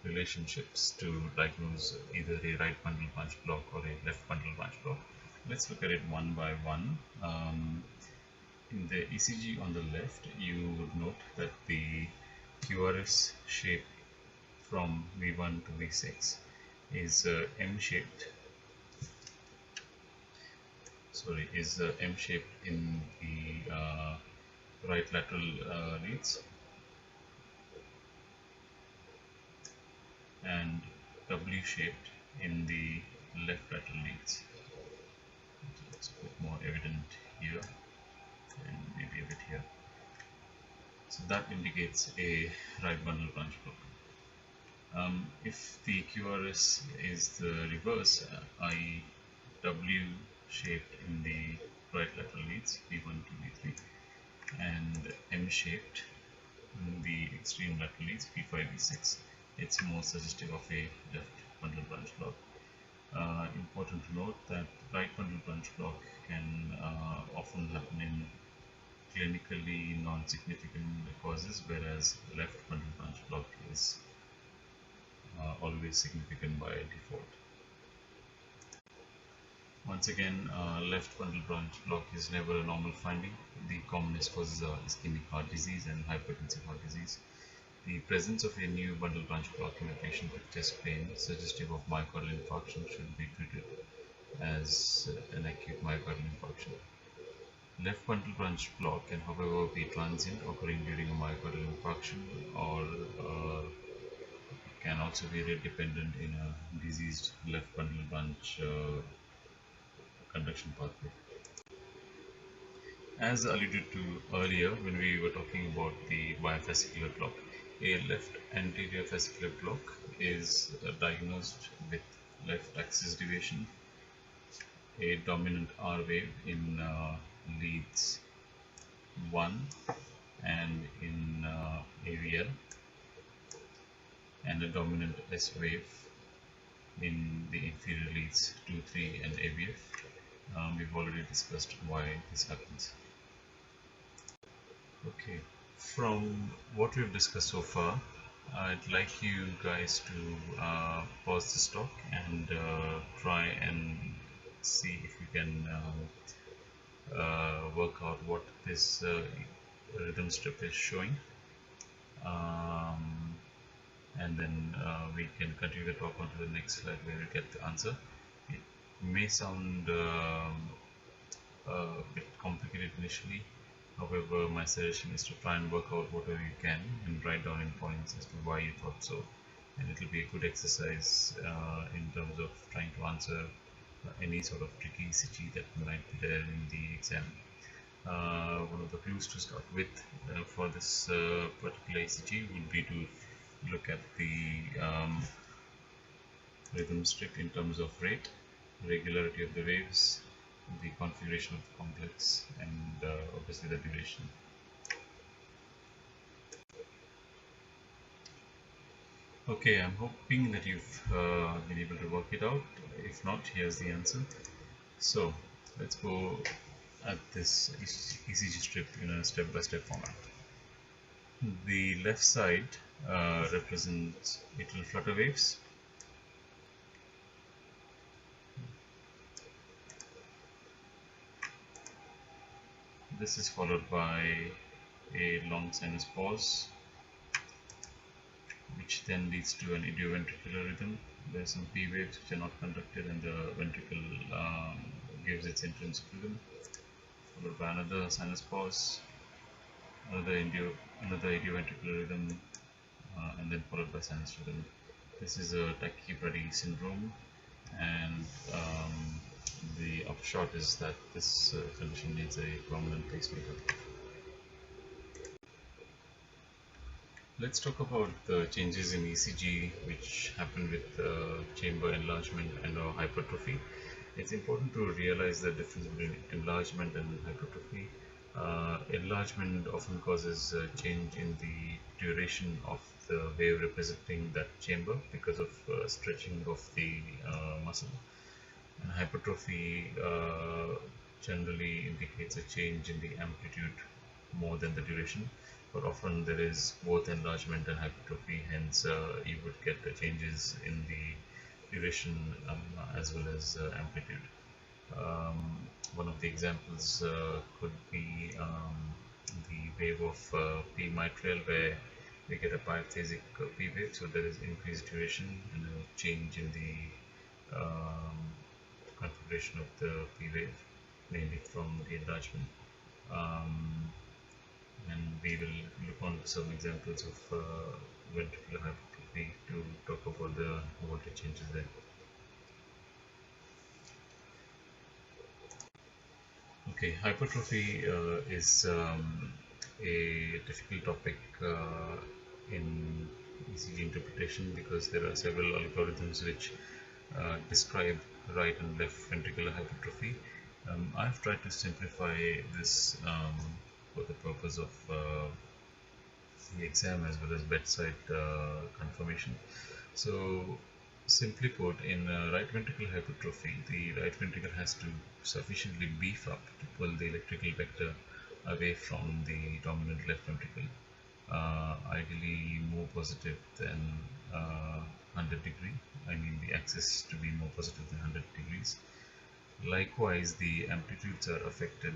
relationships to diagnose either a right bundle branch block or a left bundle branch block. Let's look at it one by one. In the ECG on the left, you would note that the QRS shape from V1 to V6 is M-shaped. Is M-shaped in the right lateral leads and W-shaped in the left lateral leads. It's a bit more evident here and maybe a bit here. So that indicates a right bundle branch block. If the QRS is the reverse, i.e. W-shaped in the right lateral leads, V1 to V3, and M-shaped in the extreme lateral leads, P5, V6, it's more suggestive of a left bundle branch block. Important to note that right bundle branch block can often happen in clinically non-significant causes, whereas left bundle branch block is always significant by default. Once again, left bundle branch block is never a normal finding. The commonest causes are ischemic heart disease and hypertensive heart disease. The presence of a new bundle branch block in a patient with chest pain suggestive of myocardial infarction should be treated as an acute myocardial infarction. Left bundle branch block can however be transient, occurring during a myocardial infarction, or can also be rate dependent in a diseased left bundle branch conduction pathway. As alluded to earlier when we were talking about the bifascicular block, a left anterior fascicular block is diagnosed with left axis deviation, a dominant R wave in leads 1 and in AVL, and a dominant S wave in the inferior leads 2, 3 and AVF. We've already discussed why this happens. Okay, from what we've discussed so far, I'd like you guys to pause this talk and try and see if you can work out what this rhythm strip is showing, and then we can continue the talk on to the next slide where we get the answer. It may sound a bit complicated initially. However, my suggestion is to try and work out whatever you can and write down in points as to why you thought so, and it will be a good exercise in terms of trying to answer any sort of tricky ECG that might be there in the exam. One of the clues to start with for this particular ECG would be to look at the rhythm strip in terms of rate, regularity of the waves, the configuration of the complex, and obviously the duration. Okay, I'm hoping that you've been able to work it out. If not, here's the answer. So let's go at this ECG strip in a step-by-step format. The left side represents atrial flutter waves. This is followed by a long sinus pause, which then leads to an idioventricular rhythm. There are some P waves which are not conducted, and the ventricle gives its intrinsic rhythm, followed by another sinus pause, another idioventricular rhythm, and then followed by sinus rhythm. This is a tachycardy syndrome, and the upshot is that this condition needs a permanent pacemaker. Let's talk about the changes in ECG which happen with chamber enlargement and hypertrophy. It's important to realize the difference between enlargement and hypertrophy. Enlargement often causes a change in the duration of the wave representing that chamber because of stretching of the muscle. And hypertrophy generally indicates a change in the amplitude more than the duration, but often there is both enlargement and hypertrophy, hence you would get the changes in the duration as well as amplitude. One of the examples could be the wave of P mitral, where we get a biphasic P wave, so there is increased duration and a change in the configuration of the P wave, mainly from the enlargement. And we will look on some examples of ventricular hypertrophy to talk about the voltage changes there. Okay, hypertrophy is a difficult topic in ECG interpretation because there are several algorithms which describe right and left ventricular hypertrophy. I've tried to simplify this for the purpose of the exam as well as bedside confirmation. So simply put, in right ventricular hypertrophy, the right ventricle has to sufficiently beef up to pull the electrical vector away from the dominant left ventricle, ideally more positive than 100 degree. I mean the axis to be more positive than 100 degrees. Likewise, the amplitudes are affected,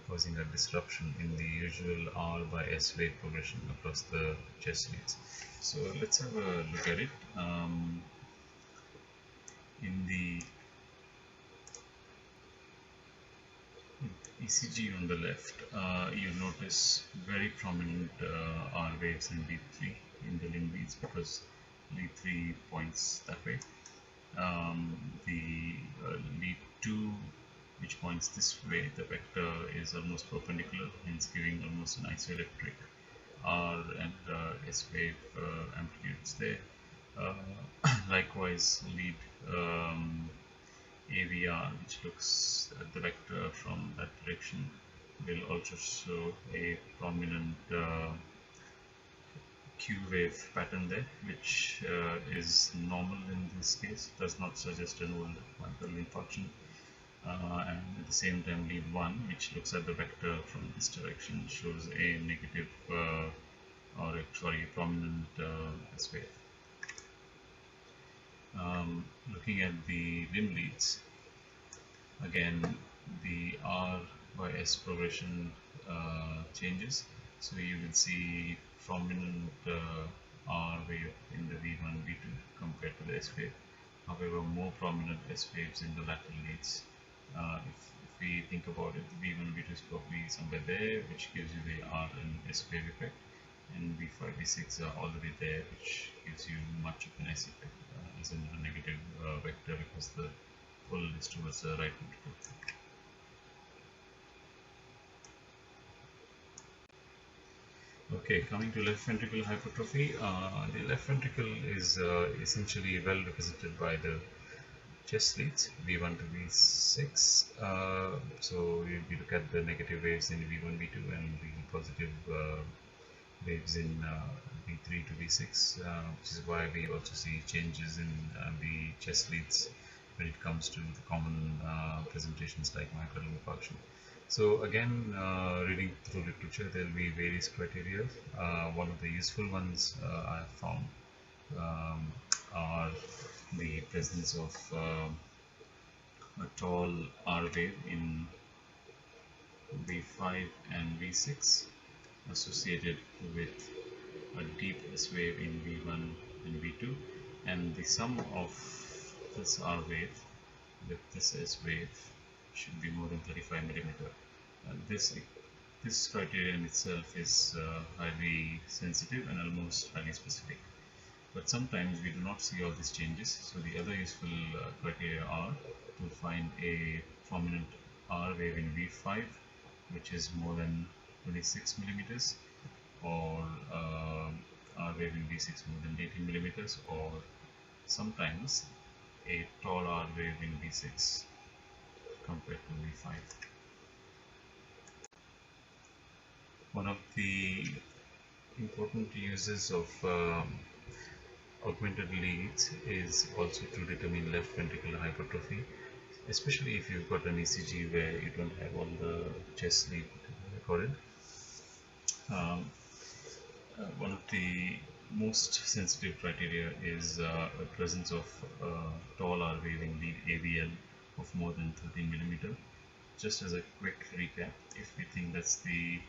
causing a disruption in the usual R by S wave progression across the chest leads. So let's have a look at it. In the ECG on the left, you notice very prominent R waves in lead 3 in the limb leads, because lead 3 points that way. the lead 2, which points this way, the vector is almost perpendicular, hence giving almost an isoelectric R and S wave amplitudes there. Likewise, lead AVR, which looks at the vector from that direction, will also show a prominent Q wave pattern there, which is normal in this case, does not suggest an old myocardial infarction. And at the same time, lead 1, which looks at the vector from this direction, shows a negative a prominent S wave. Looking at the limb leads, again the R by S progression changes, so you will see prominent R wave in the V1, V2 compared to the S wave. However, more prominent S waves in the lateral leads. If we think about it, the V1, V2 is probably somewhere there, which gives you the R and S wave effect, and V5, V6 are already there, which gives you much of an S effect, as in a negative vector, because the pull is towards the right ventricle. Okay, coming to left ventricular hypertrophy, the left ventricle is essentially well represented by the chest leads V1 to V6. So if you look at the negative waves in V1, V2 and the positive waves in V3 to V6, which is why we also see changes in the chest leads when it comes to the common presentations like myocardial infarction. So again, reading through literature, there will be various criteria. One of the useful ones I have found are the presence of a tall R wave in V5 and V6 associated with a deep S wave in V1 and V2, and the sum of this R wave with this S wave should be more than 35 millimeter. This criterion itself is highly sensitive and almost highly specific. But sometimes we do not see all these changes, so the other useful criteria are to find a prominent R wave in V5, which is more than 26 millimeters, or R wave in V6 more than 18 millimeters, or sometimes a tall R wave in V6 compared to V5. One of the important uses of augmented leads is also to determine left ventricular hypertrophy, especially if you've got an ECG where you don't have all the chest lead recorded. One of the most sensitive criteria is the presence of tall R waving lead AVL of more than 13 millimeter. Just as a quick recap, if we think that's the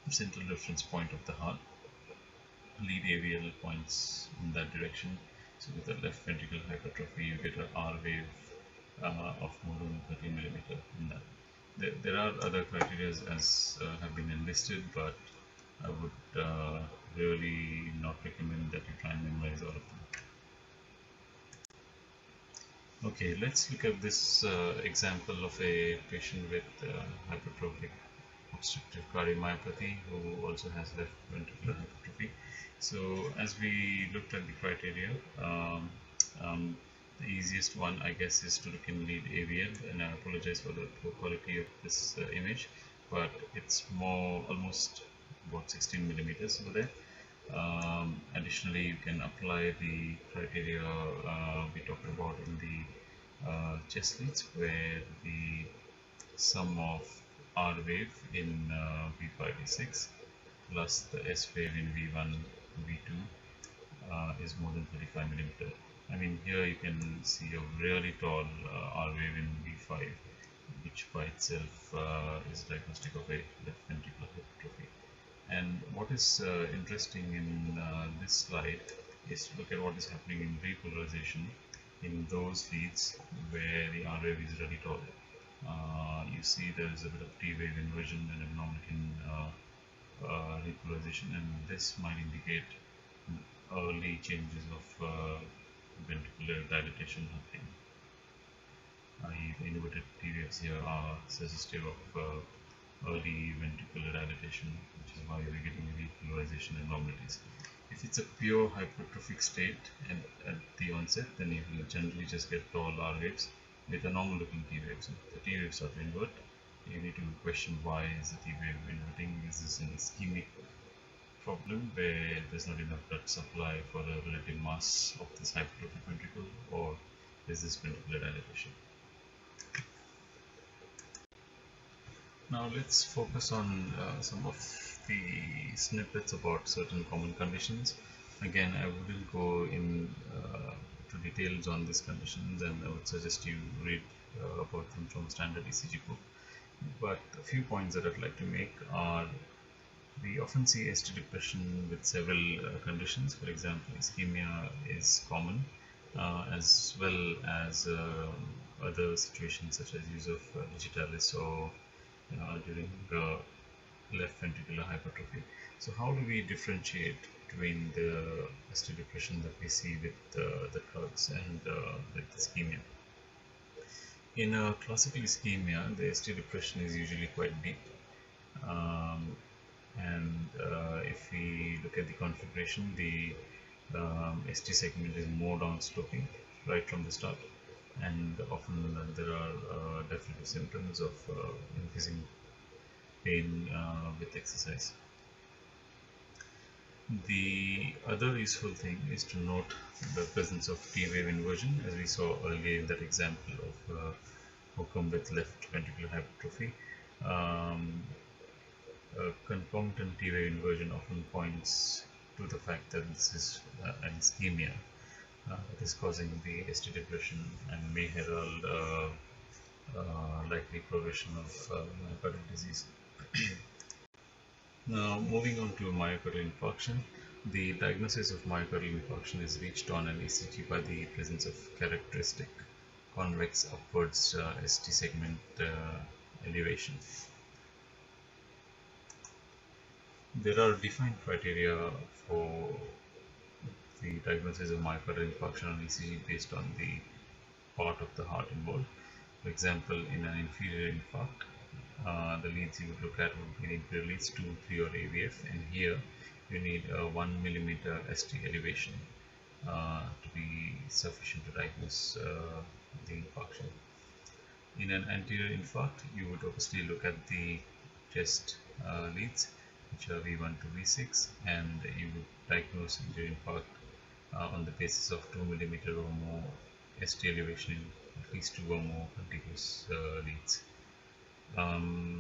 central reference point of the heart, lead AVL points in that direction. So with a left ventricular hypertrophy, you get an R wave of more than 13 millimeter in that. There are other criteria as have been enlisted, but I would really not recommend that you try and memorize all of them. Okay, let's look at this example of a patient with hypertrophic obstructive cardiomyopathy who also has left ventricular hypertrophy. So as we looked at the criteria, the easiest one, I guess, is to look in lead AVL, and I apologize for the poor quality of this image, but it's almost about 16 millimeters over there. Additionally, you can apply the criteria we talked about in the chest leads, where the sum of R wave in V5, V6 plus the S wave in V1, V2 is more than 35 millimeter. I mean, here you can see a really tall R wave in V5, which by itself is diagnostic of a left ventricular hypertrophy. And what is interesting in this slide is to look at what is happening in re-polarisation in those leads where the R wave is really tall. You see there is a bit of T wave inversion and abnormality in re-polarisation, and this might indicate early changes of ventricular dilatation happening. The inverted T waves here are suggestive of early ventricular dilatation, which is why we're getting re-polarisation abnormalities. If it's a pure hypertrophic state and at the onset, then you will generally just get tall R waves with a normal looking T waves. If the T waves start to invert, you need to question why is the T wave inverting. Is this an ischemic problem where there's not enough blood supply for the relative mass of this hypertrophic ventricle, or is this ventricular dilatation? Now let's focus on some of the snippets about certain common conditions. Again, I wouldn't go in to details on these conditions, and I would suggest you read about them from a standard ECG book. But a few points that I'd like to make are: we often see ST depression with several conditions. For example, ischemia is common, as well as other situations such as use of digitalis or during left ventricular hypertrophy. So how do we differentiate between the ST depression that we see with the drugs and with ischemia? In a classical ischemia, the ST depression is usually quite deep. And if we look at the configuration, the ST segment is more downsloping right from the start, and often there are definitive symptoms of increasing pain with exercise. The other useful thing is to note the presence of T wave inversion, as we saw earlier in that example of outcome with left ventricular hypertrophy. Concomitant T wave inversion often points to the fact that this is an ischemia that is causing the ST depression and may herald likely progression of myocardial disease. Now, moving on to myocardial infarction, the diagnosis of myocardial infarction is reached on an ECG by the presence of characteristic convex upwards ST segment elevation. There are defined criteria for the diagnosis of myocardial infarction on ECG based on the part of the heart involved. For example, in an inferior infarct, the leads you would look at would be the inferior leads 2, 3 or AVF, and here you need a 1 millimeter ST elevation to be sufficient to diagnose the infarction. In an anterior infarct, you would obviously look at the chest leads, which are V1 to V6, and you would diagnose anterior infarct on the basis of 2 millimeter or more ST elevation in at least 2 or more contiguous leads.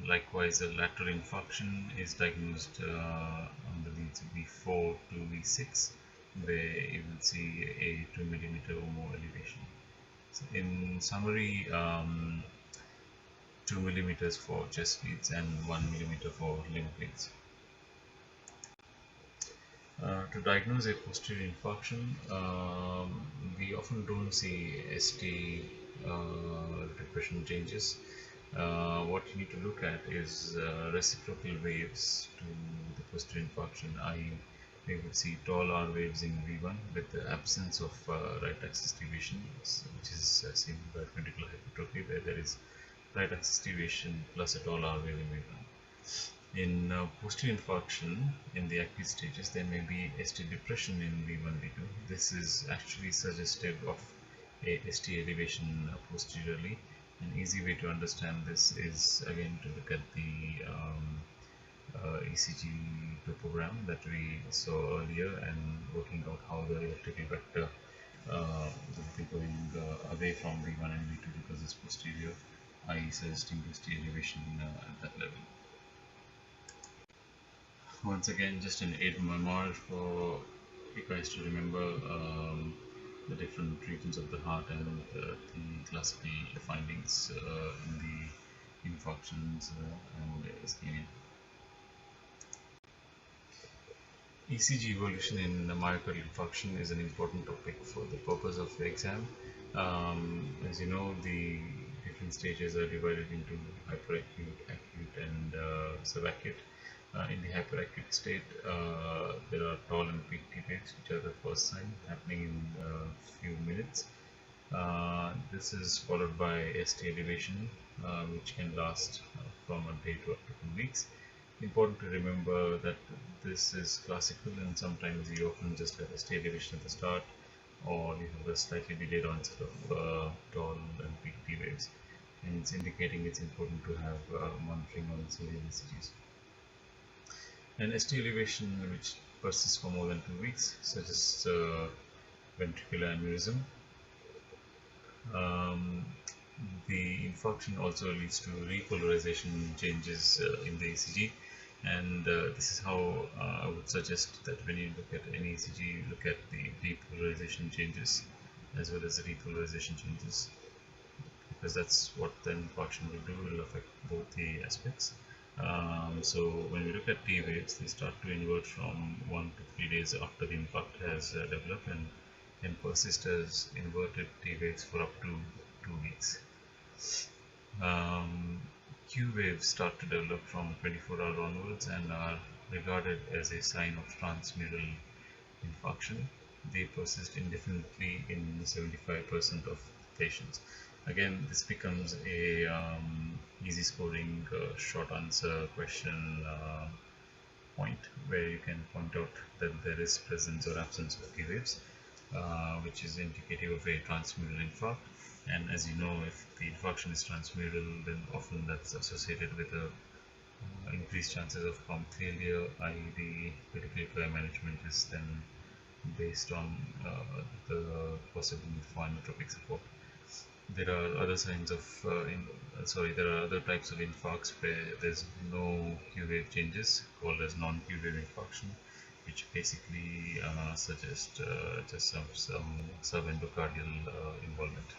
Likewise, a lateral infarction is diagnosed on the leads V4 to V6, where you will see a 2 millimeter or more elevation. So in summary, 2 millimeters for chest leads and 1 millimeter for limb leads. To diagnose a posterior infarction, we often don't see ST depression changes. What you need to look at is reciprocal waves to the posterior infarction, i.e. we would see tall R waves in V1 with the absence of right axis deviation, which is seen by ventricular hypertrophy, where there is right axis deviation plus a tall R wave in V1. In posterior infarction, in the acute stages, there may be ST depression in V1, V2. This is actually suggestive of a ST elevation posteriorly. An easy way to understand this is again to look at the ECG topogram that we saw earlier and working out how the electrical vector will be going away from V1 and V2 because it's posterior, i.e. suggesting ST elevation at that level. Once again, just an aid memoir for you guys to remember the different regions of the heart and the classical findings in the infarctions and ischemia. ECG evolution in myocardial infarction is an important topic for the purpose of the exam. As you know, the different stages are divided into hyperacute, acute and subacute. In the hyperacute state, there are tall and peak T waves, which are the first sign happening in a few minutes. This is followed by ST elevation, which can last from a day to up to 2 weeks. Important to remember that this is classical, and sometimes you often just have ST elevation at the start, or you have a slightly delayed onset of tall and peak T waves, and it's indicating it's important to have monitoring on serial ECGs. And ST elevation which persists for more than 2 weeks suggests ventricular aneurysm. The infarction also leads to re-polarisation changes in the ECG, and this is how I would suggest that when you look at any ECG, you look at the depolarisation changes as well as the re-polarisation changes, because that's what the infarction will do. It will affect both the aspects. So when we look at T waves, they start to invert from 1 to 3 days after the infarct has developed, and can persist as inverted T waves for up to 2 weeks. Q waves start to develop from 24 hours onwards and are regarded as a sign of transmural infarction. They persist indefinitely in 75% of patients. Again, this becomes a easy scoring short answer question point, where you can point out that there is presence or absence of T waves, which is indicative of a transmural infarct. And as you know, if the infarction is transmural, then often that's associated with a increased chances of pump failure, i.e. the critical care management is then based on the possible for inotropic support. There are other signs of there are other types of infarcts where there's no Q wave changes, called as non-Q wave infarction, which basically suggest just some subendocardial involvement.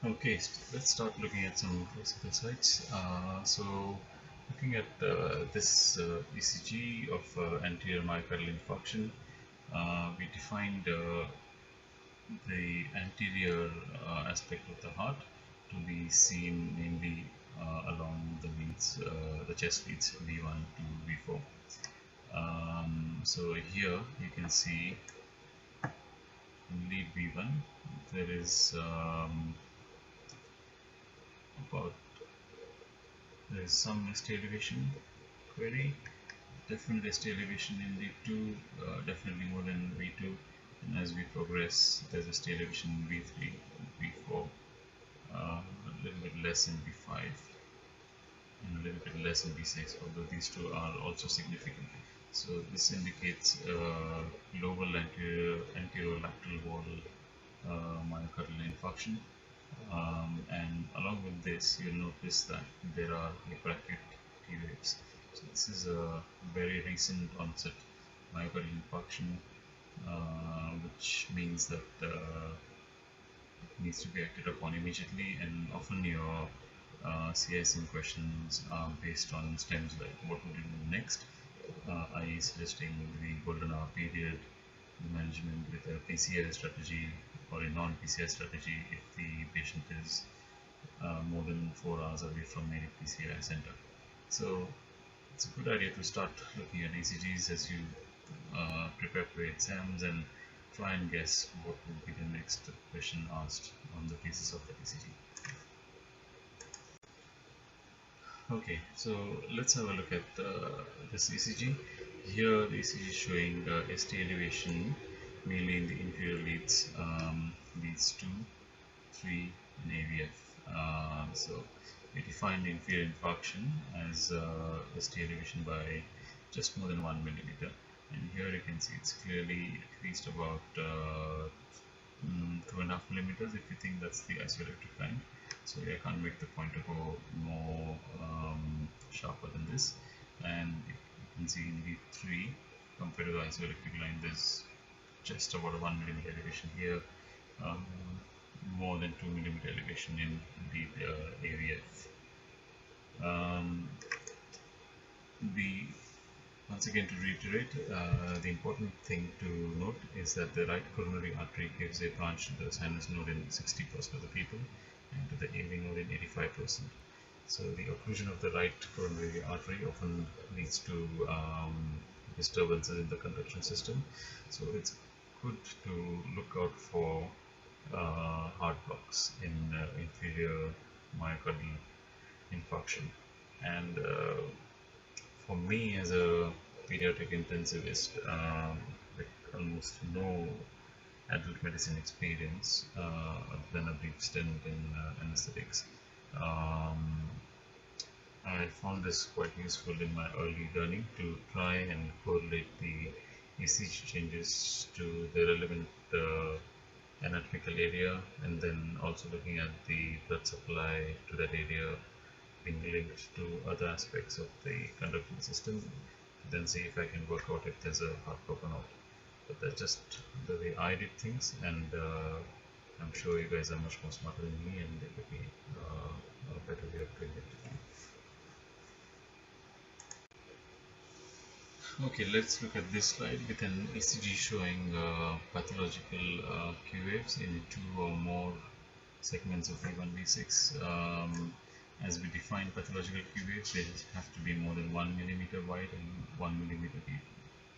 Okay, let's start looking at some classical sites. So looking at this ECG of anterior myocardial infarction, we defined the anterior aspect of the heart to be seen mainly along the leads, the chest leads V1 to V4. So here you can see in lead V1 there is some ST elevation query, definite ST elevation in V2, definitely more than V2, and as we progress there's ST elevation in V3, V4, a little bit less in V5, and a little bit less in V6, although these two are also significant. So this indicates global anterolateral wall myocardial infarction. And along with this, you'll notice that there are hyperacute T waves. So this is a very recent onset myocardial infarction, which means that it needs to be acted upon immediately, and often your CISM questions are based on stems like what would you do next, i.e. suggesting the golden hour period, the management with a PCI strategy or a non-PCI strategy if the patient is more than 4 hours away from a PCI center. So it's a good idea to start looking at ECGs as you prepare for exams and try and guess what will be the next question asked on the basis of the ECG. Okay, so let's have a look at this ECG. Here the ECG is showing ST elevation mainly in the inferior leads, leads 2, 3 and AVF. So we defined inferior infarction as ST elevation by just more than 1 millimeter, and here you can see it's clearly increased about 2.5 millimeters if you think that's the isoelectric line. So I can't make the pointer go more sharper than this, and you can see in V3 compared to the isoelectric line there's just about a 1 millimeter elevation here, more than 2 millimeter elevation in the AVF. Once again, to reiterate, the important thing to note is that the right coronary artery gives a branch to the sinus node in 60% of the people and to the AV node in 85%. So the occlusion of the right coronary artery often leads to disturbances in the conduction system. So it's good to look out for heart blocks in inferior myocardial infarction. And for me, as a pediatric intensivist with almost no adult medicine experience, other than a brief stint in anesthetics, um, I found this quite useful in my early learning to try and correlate the ECG changes to the relevant anatomical area, and then also looking at the blood supply to that area being linked to other aspects of the conducting system, to then see if I can work out if there's a heart block or not. But that's just the way I did things, and I'm sure you guys are much more smarter than me, and there could be a better way of doing it. Okay, let's look at this slide with an ECG showing pathological Q waves in 2 or more segments of V1, V6. As we define pathological Q waves, they have to be more than 1 millimeter wide and 1 millimeter deep,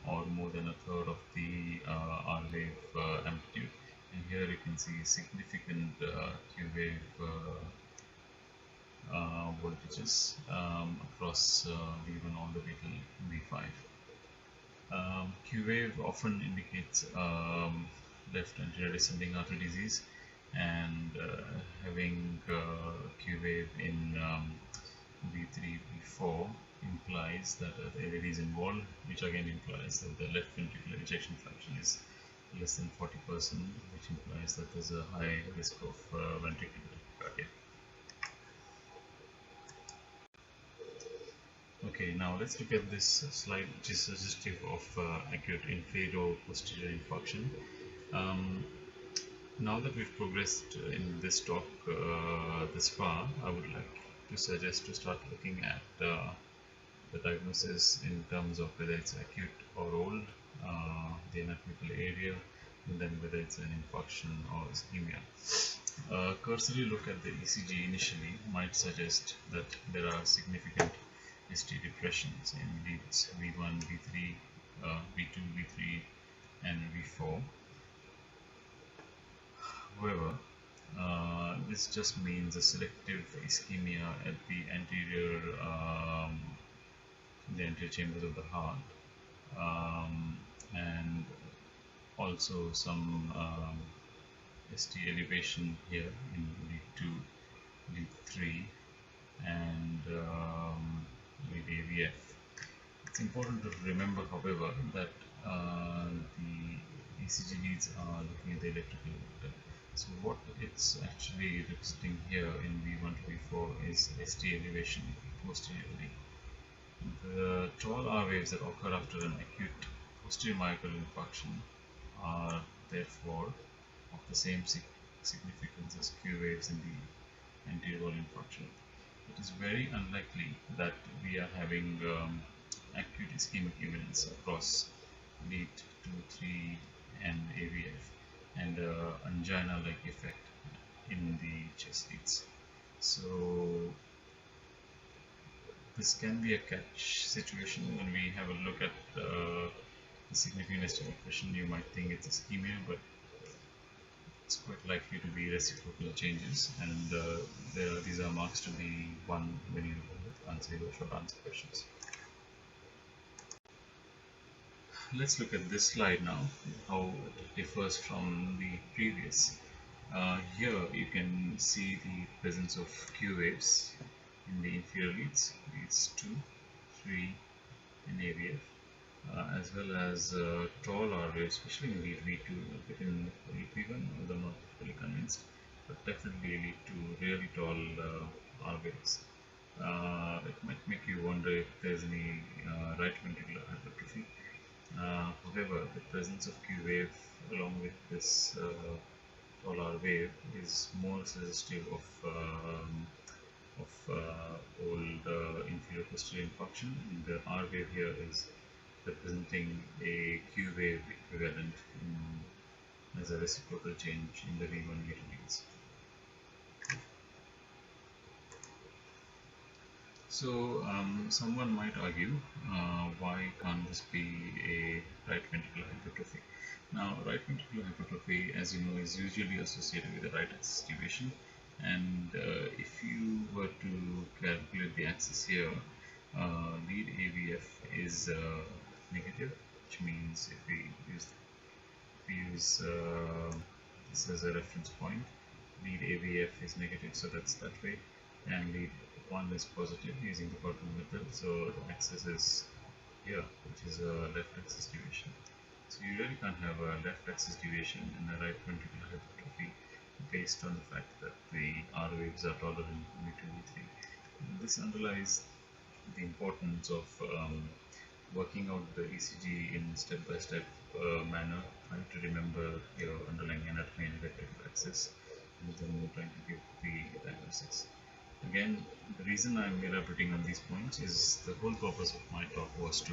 or more than a third of the R wave amplitude. And here you can see significant Q wave voltages across V1 all the way till V5. Q wave often indicates left anterior descending artery disease, and having Q wave in V3, V4 implies that the LAD is involved, which again implies that the left ventricular ejection fraction is less than 40%, which implies that there's a high risk of ventricular tachycardia. Okay, now let's look at this slide, which is suggestive of acute inferior-posterior infarction. Now that we've progressed in this talk this far, I would like to suggest to start looking at the diagnosis in terms of whether it's acute or old, the anatomical area, and then whether it's an infarction or ischemia. Cursory look at the ECG initially might suggest that there are significant ST depressions in leads V1, V3, V2, V3, and V4. However, this just means a selective ischemia at the anterior chambers of the heart, and also some ST elevation here in lead 2, lead 3, and lead AVF. It's important to remember, however, that the ECG leads are looking at the electrical vector. So what it's actually representing here in V1 to V4 is ST elevation posteriorly. The tall R waves that occur after an acute posterior myocardial infarction are therefore of the same significance as Q waves in the anterior wall infarction. It is very unlikely that we are having acute ischemic events across lead 2, 3, and AVF, and angina-like effect in the chest leads. So this can be a catch situation. When we have a look at the significant ST depression, you might think it's ischemia, but it's quite likely to be reciprocal changes, and these are marks to be one when you answer your short answer questions. Let's look at this slide now, how it differs from the previous. Here you can see the presence of Q waves in the inferior leads 2, 3, and AVF, as well as tall R waves, especially in lead V2, a bit in lead V1, although not fully convinced, but definitely lead to really tall R waves. It might make you wonder if there's any right ventricular hypertrophy. However, the presence of Q wave along with this tall R wave is more suggestive of old inferior posterior infarction. The R wave here is representing a Q wave equivalent as a reciprocal change in the V1 V2 leads. So someone might argue, why can't this be a right ventricular hypertrophy? Now, right ventricular hypertrophy, as you know, is usually associated with the right axis deviation, and if you were to calculate the axis here, lead AVF is negative, which means if we use this as a reference point, lead AVF is negative, so that's that way, and lead 1 is positive using the Barton method, so the axis is here, which is a left axis deviation. So you really can't have a left axis deviation in a right ventricular hypertrophy based on the fact that the R waves are taller than V2, V3. This underlies the importance of working out the ECG in step-by-step manner, trying to remember your underlying anatomy and electrical axis, and then trying to give the diagnosis. Again, the reason I'm elaborating on these points is the whole purpose of my talk was to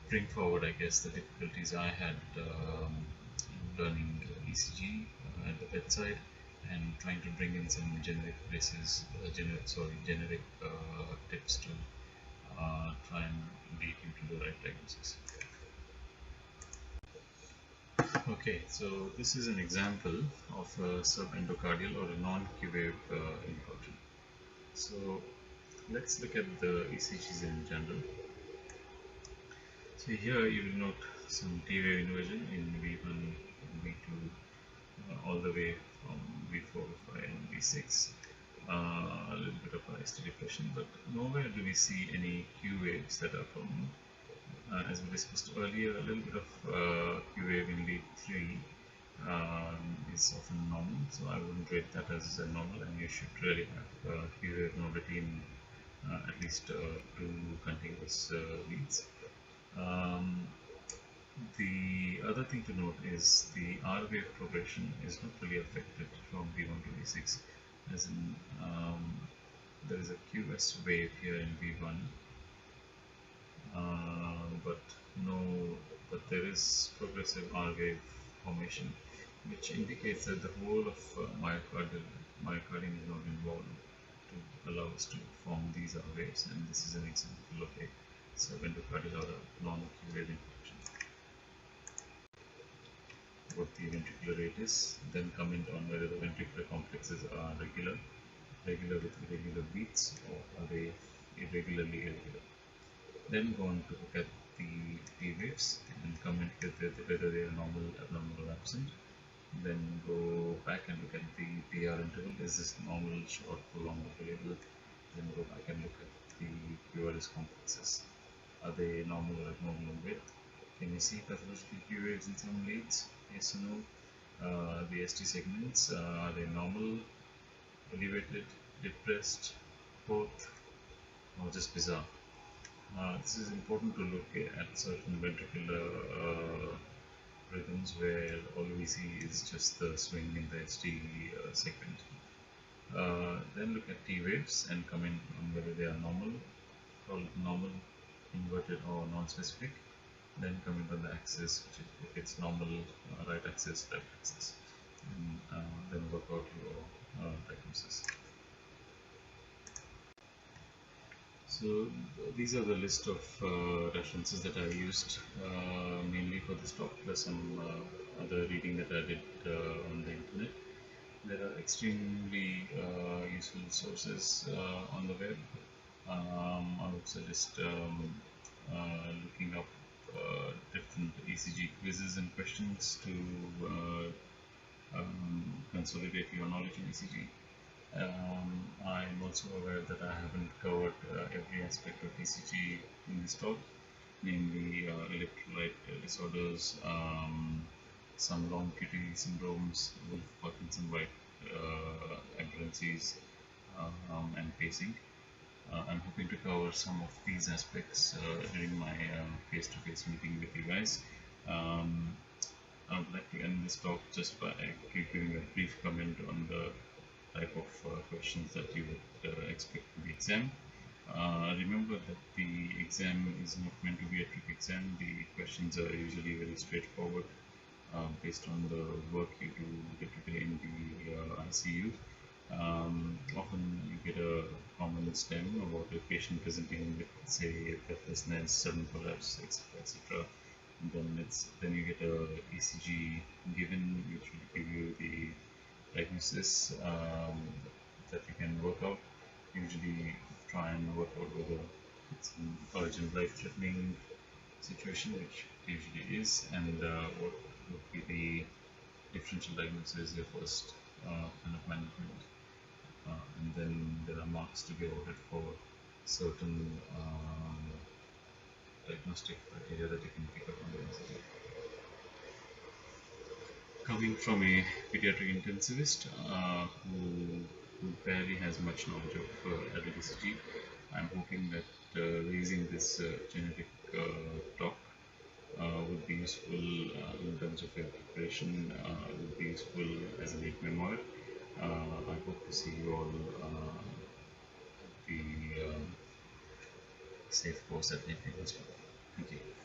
bring forward, I guess, the difficulties I had learning ECG at the bedside, and trying to bring in some generic places, generic tips to try and lead you to the right diagnosis. Okay, so this is an example of a subendocardial or a non-Q wave infarction. So let's look at the ECGs in general. So here you will note some T wave inversion in V1, V2, all the way from V4, V5, and V6. A little bit of IST depression, but nowhere do we see any Q waves that are permanent. As we discussed earlier, a little bit of Q wave in lead 3 is often normal, so I wouldn't rate that as a normal, and you should really have Q wave normality in at least 2 continuous leads. The other thing to note is the R wave progression is not really affected from V1 to V6, as in there is a QS wave here in V1, but there is progressive R wave formation, which indicates that the whole of myocardium is not involved to allow us to form these R waves, and this is an example of a subendocardial or a non-Q wave infection. What the ventricular rate is, then comment on whether the ventricular complexes are regular with irregular beats, or are they irregularly irregular. Then go on to look at the T waves and comment whether they are normal, abnormal, or absent. Then go back and look at the PR interval. Is this normal, short, prolonged, or variable? Then go back and look at the QRS complexes. Are they normal or abnormal in width? Can you see pathological Q waves in some leads? Yes or no? The ST segments, are they normal, elevated, depressed, both, or just bizarre? This is important to look at certain ventricular rhythms where all we see is just the swing in the ST segment. Then look at T waves and comment on whether they are normal, inverted, or non-specific. Then comment on the axis, which is if it's normal, right axis, left axis, and then work out your diagnosis. So these are the list of references that I used mainly for this talk, plus some other reading that I did on the internet. There are extremely useful sources on the web. I would suggest looking up different ECG quizzes and questions to consolidate your knowledge in ECG. I'm also aware that I haven't covered every aspect of ECG in this talk, namely electrolyte disorders, some long QT syndromes, Wolff-Parkinson-White aberrancies, and pacing. I'm hoping to cover some of these aspects during my face-to-face meeting with you guys. I would like to end this talk just by giving a brief comment on the type of questions that you would expect in the exam. Remember that the exam is not meant to be a trick exam. The questions are usually very straightforward based on the work you do day to day in the ICU. Often you get a common stem about a patient presenting with, say, breathlessness, sudden collapse, etc., etc. Then you get a ECG given, which will give you the diagnosis that you can work out. Usually, try and work out whether it's an urgent, life-threatening situation, which it usually is, and what would be the differential diagnosis, your first kind of management. And then there are marks to be awarded for certain diagnostic criteria that you can pick up on the ECG. Coming from a pediatric intensivist who barely has much knowledge of adult ECG, I'm hoping that raising this genetic talk would be useful in terms of your preparation, would be useful as a late memoir. I hope to see you all at the SAFE course at Nepean Hospital. Thank you.